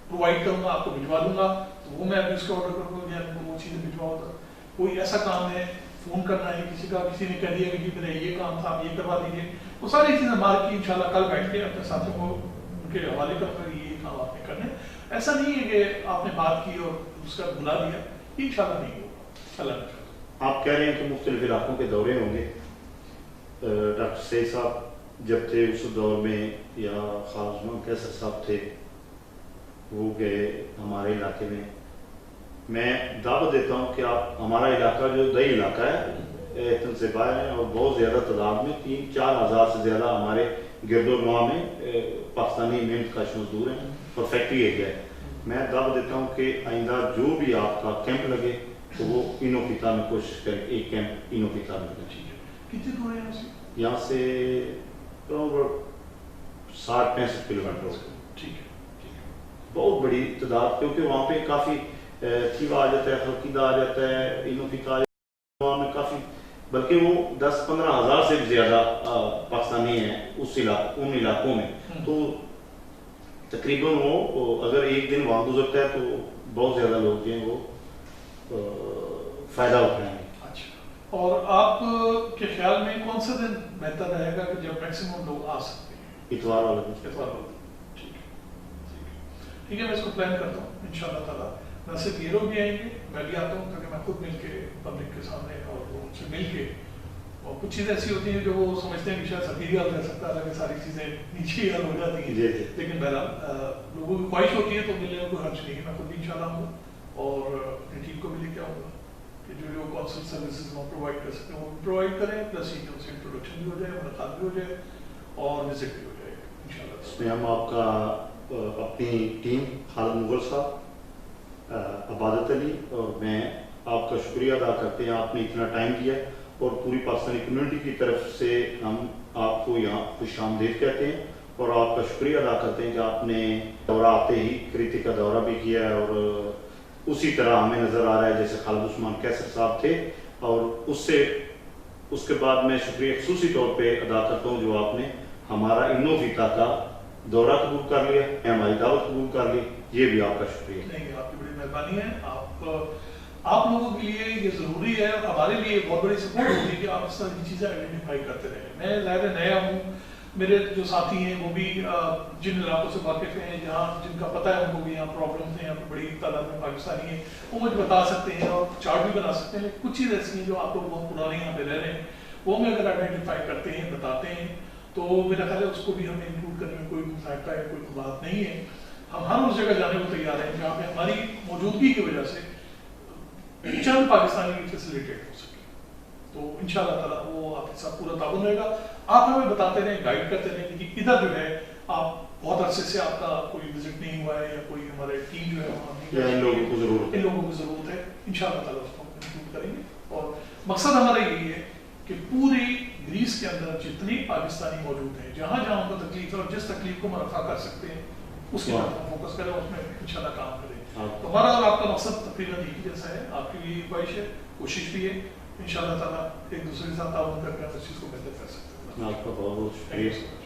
[SPEAKER 2] پرووائڈ کروں گا، آپ کو بھجوا دوں گا، تو وہ میں ابھی اس کو آرڈر کروں گا، یا وہ چیزیں بھجواؤں گا۔ کوئی ایسا کام ہے، فون کرنا ہے کسی کا، کسی نے کہہ دیا کہ جی میرا یہ کام تھا آپ یہ کروا دیجیے، وہ ساری چیزیں مار کی انشاءاللہ کل بیٹھ کے اپنے ساتھیوں کو ان کے حوالے کر کر یہ کام آپ نے کرنے۔ ایسا نہیں ہے کہ آپ نے بات کی اور اس کا بلا دیا، انشاءاللہ نہیں ہوگا، اللہ نے کہا۔
[SPEAKER 1] آپ کہہ رہے ہیں کہ مختلف علاقوں کے دورے ہوں گے، ڈاکٹر سعید صاحب جب تھے اس دور میں، یا خالد عثمان کیسر صاحب تھے وہ گئے ہمارے علاقے میں، میں دعوت دیتا ہوں کہ آپ ہمارا علاقہ جو دئی علاقہ ہے تنصیبہ ہے اور بہت زیادہ تعداد میں 3-4 ہزار سے زیادہ ہمارے گرد و نواح میں پاکستانی محنت کش مزدور ہیں اور فیکٹری ایریا ہے۔ میں دعوت دیتا ہوں کہ آئندہ جو بھی آپ کا کیمپ لگے تو وہ انو پیتا میں کوشش کریں، ایک کیمپ انو پیتا میں لگے۔
[SPEAKER 2] کتنے دور ہیں
[SPEAKER 1] یہاں سے 60-65 کلومیٹر ہوگا،
[SPEAKER 2] ٹھیک ہے،
[SPEAKER 1] بہت بڑی تعداد، کیونکہ وہاں پہ کافی تھیوا آ جاتا ہے، خلقیدہ آ جاتا ہے، انو پیتا آ جاتا ہے، وہاں میں کافی، بلکہ وہ 10-15 ہزار سے بھی زیادہ پاکستانی ہیں ان علاقوں میں، تو تقریباً وہ اگر ایک دن وہاں گزرتا ہے تو بہت زیادہ لوگ جو ہیں وہ فائدہ اٹھائیں گے۔
[SPEAKER 2] اچھا، اور آپ کے خیال میں کون سا دن بہتر رہے گا کہ جب میکسیمم لوگ آ سکتے ہیں؟
[SPEAKER 1] اتوار والا دن۔
[SPEAKER 2] اتوار والا دن، ٹھیک ہے، میں اس کو پلان کرتا ہوں انشاءاللہ تعالیٰ، نہ صرف یہ لوگ بھی آئیں گے، میں بھی آتا ہوں تاکہ میں خود مل کے پبلک کے سامنے اور ان سے مل کے، اور کچھ چیزیں ایسی ہوتی ہیں جو وہ سمجھتے ہیں کہ شاید سفیری حل رہ سکتا ہے، حالانکہ ساری چیزیں نیچے ہی حل ہو جاتی ہیں، لیکن بہرحال لوگوں کی خواہش ہوتی ہے تو ملنے میں کوئی حرج نہیں ہے، میں خود بھی انشاءاللہ آؤں گا اور اپنی ٹیم کو بھی لے کے آؤں گا کہ جو جو کونسل سروسز وہ پرووائڈ کر سکتے ہیں وہ پرووائڈ کریں، پلس یہ کہ ان سے انٹروڈکشن بھی ہو جائے، ملاقات بھی ہو جائے اور وزٹ بھی ہو جائے انشاءاللہ۔
[SPEAKER 1] اس میں ہم آپ کا اپنی ٹیم خالد مغل صاحب، عبادت علی اور میں آپ کا شکریہ ادا کرتے ہیں، آپ نے اتنا ٹائم دیا، اور پوری پاکستانی کمیونٹی کی طرف سے ہم آپ کو یہاں خوش آمدید کہتے ہیں اور آپ کا شکریہ ادا کرتے ہیں کہ آپ نے دورہ آتے ہی کریتی کا دورہ بھی کیا ہے، اور اسی طرح ہمیں نظر آ رہا ہے جیسے خالد عثمان کیسر صاحب تھے، اور اس کے بعد میں شکریہ خصوصی طور پہ ادا کرتا ہوں جو آپ نے ہمارا انو فیتا کا دورہ قبول کر لیا، ہماری دعوت قبول کر لی، یہ بھی آپ کا شکریہ۔
[SPEAKER 2] نہیں، آپ کی بڑی مہربانی ہے، آپ لوگوں کے لیے یہ ضروری ہے اور ہمارے لیے بہت بڑی سپورٹ ہوتی ہے کہ آپ اس طرح کی چیزیں آئیڈینٹیفائی کرتے رہیں۔ میں ظاہر نیا ہوں، میرے جو ساتھی ہیں وہ بھی جن علاقوں سے واقف ہیں جہاں جن کا پتہ ہے ان کو بھی یہاں پرابلمس ہیں، یہاں پہ بڑی تعداد میں پاکستانی ہیں، وہ مجھے بتا سکتے ہیں اور چارٹ بھی بنا سکتے ہیں، لیکن کچھ چیزیں ایسی ہیں جو آپ لوگ بہت پرانے یہاں پہ رہ رہے ہیں، وہ ہمیں اگر آئیڈینٹیفائی کرتے ہیں، بتاتے ہیں، تو میرا خیال ہے اس کو بھی ہمیں انکلوڈ کرنے میں کوئی مذائقہ ہے، کوئی بات نہیں ہے۔ ہم ہر اس جگہ جانے کو تیار ہیں جہاں پہ ہماری موجودگی کی وجہ سے چند پاکستانی بھی فیسیلیٹیٹ ہو سکے، تو انشاءاللہ تعالیٰ وہ آپ کے ساتھ پورا تعاون رہے گا۔ آپ ہمیں بتاتے رہیں، گائیڈ کرتے رہیں کہ ادھر جو ہے آپ بہت عرصے سے آپ کا کوئی وزٹ نہیں ہوا ہے یا کوئی ہمارے ٹیم جو ہے وہاں
[SPEAKER 1] ان لوگوں کو
[SPEAKER 2] ضرورت ہے، انشاءاللہ تعالیٰ اس کو انکلوڈ کریں گے، اور مقصد ہمارا یہی ہے کہ پوری گریس کے اندر جتنے پاکستانی موجود ہیں، جہاں جہاں ان کو تکلیف ہے اور جس تکلیف کو ہم رفع کر سکتے ہیں اس کی طرف ہم فوکس کریں، اس میں انشاءاللہ کام کریں۔ تو ہمارا اور آپ کا مقصد تقریباً ایک ہی جیسا ہے، آپ کی بھی خواہش ہے، کوشش بھی ہے، انشاءاللہ تعالیٰ ایک دوسرے کے ساتھ تعاون کر کے اس چیز کو بہتر کر سکتے ہیں۔
[SPEAKER 1] آپ کا بہت بہت شکریہ۔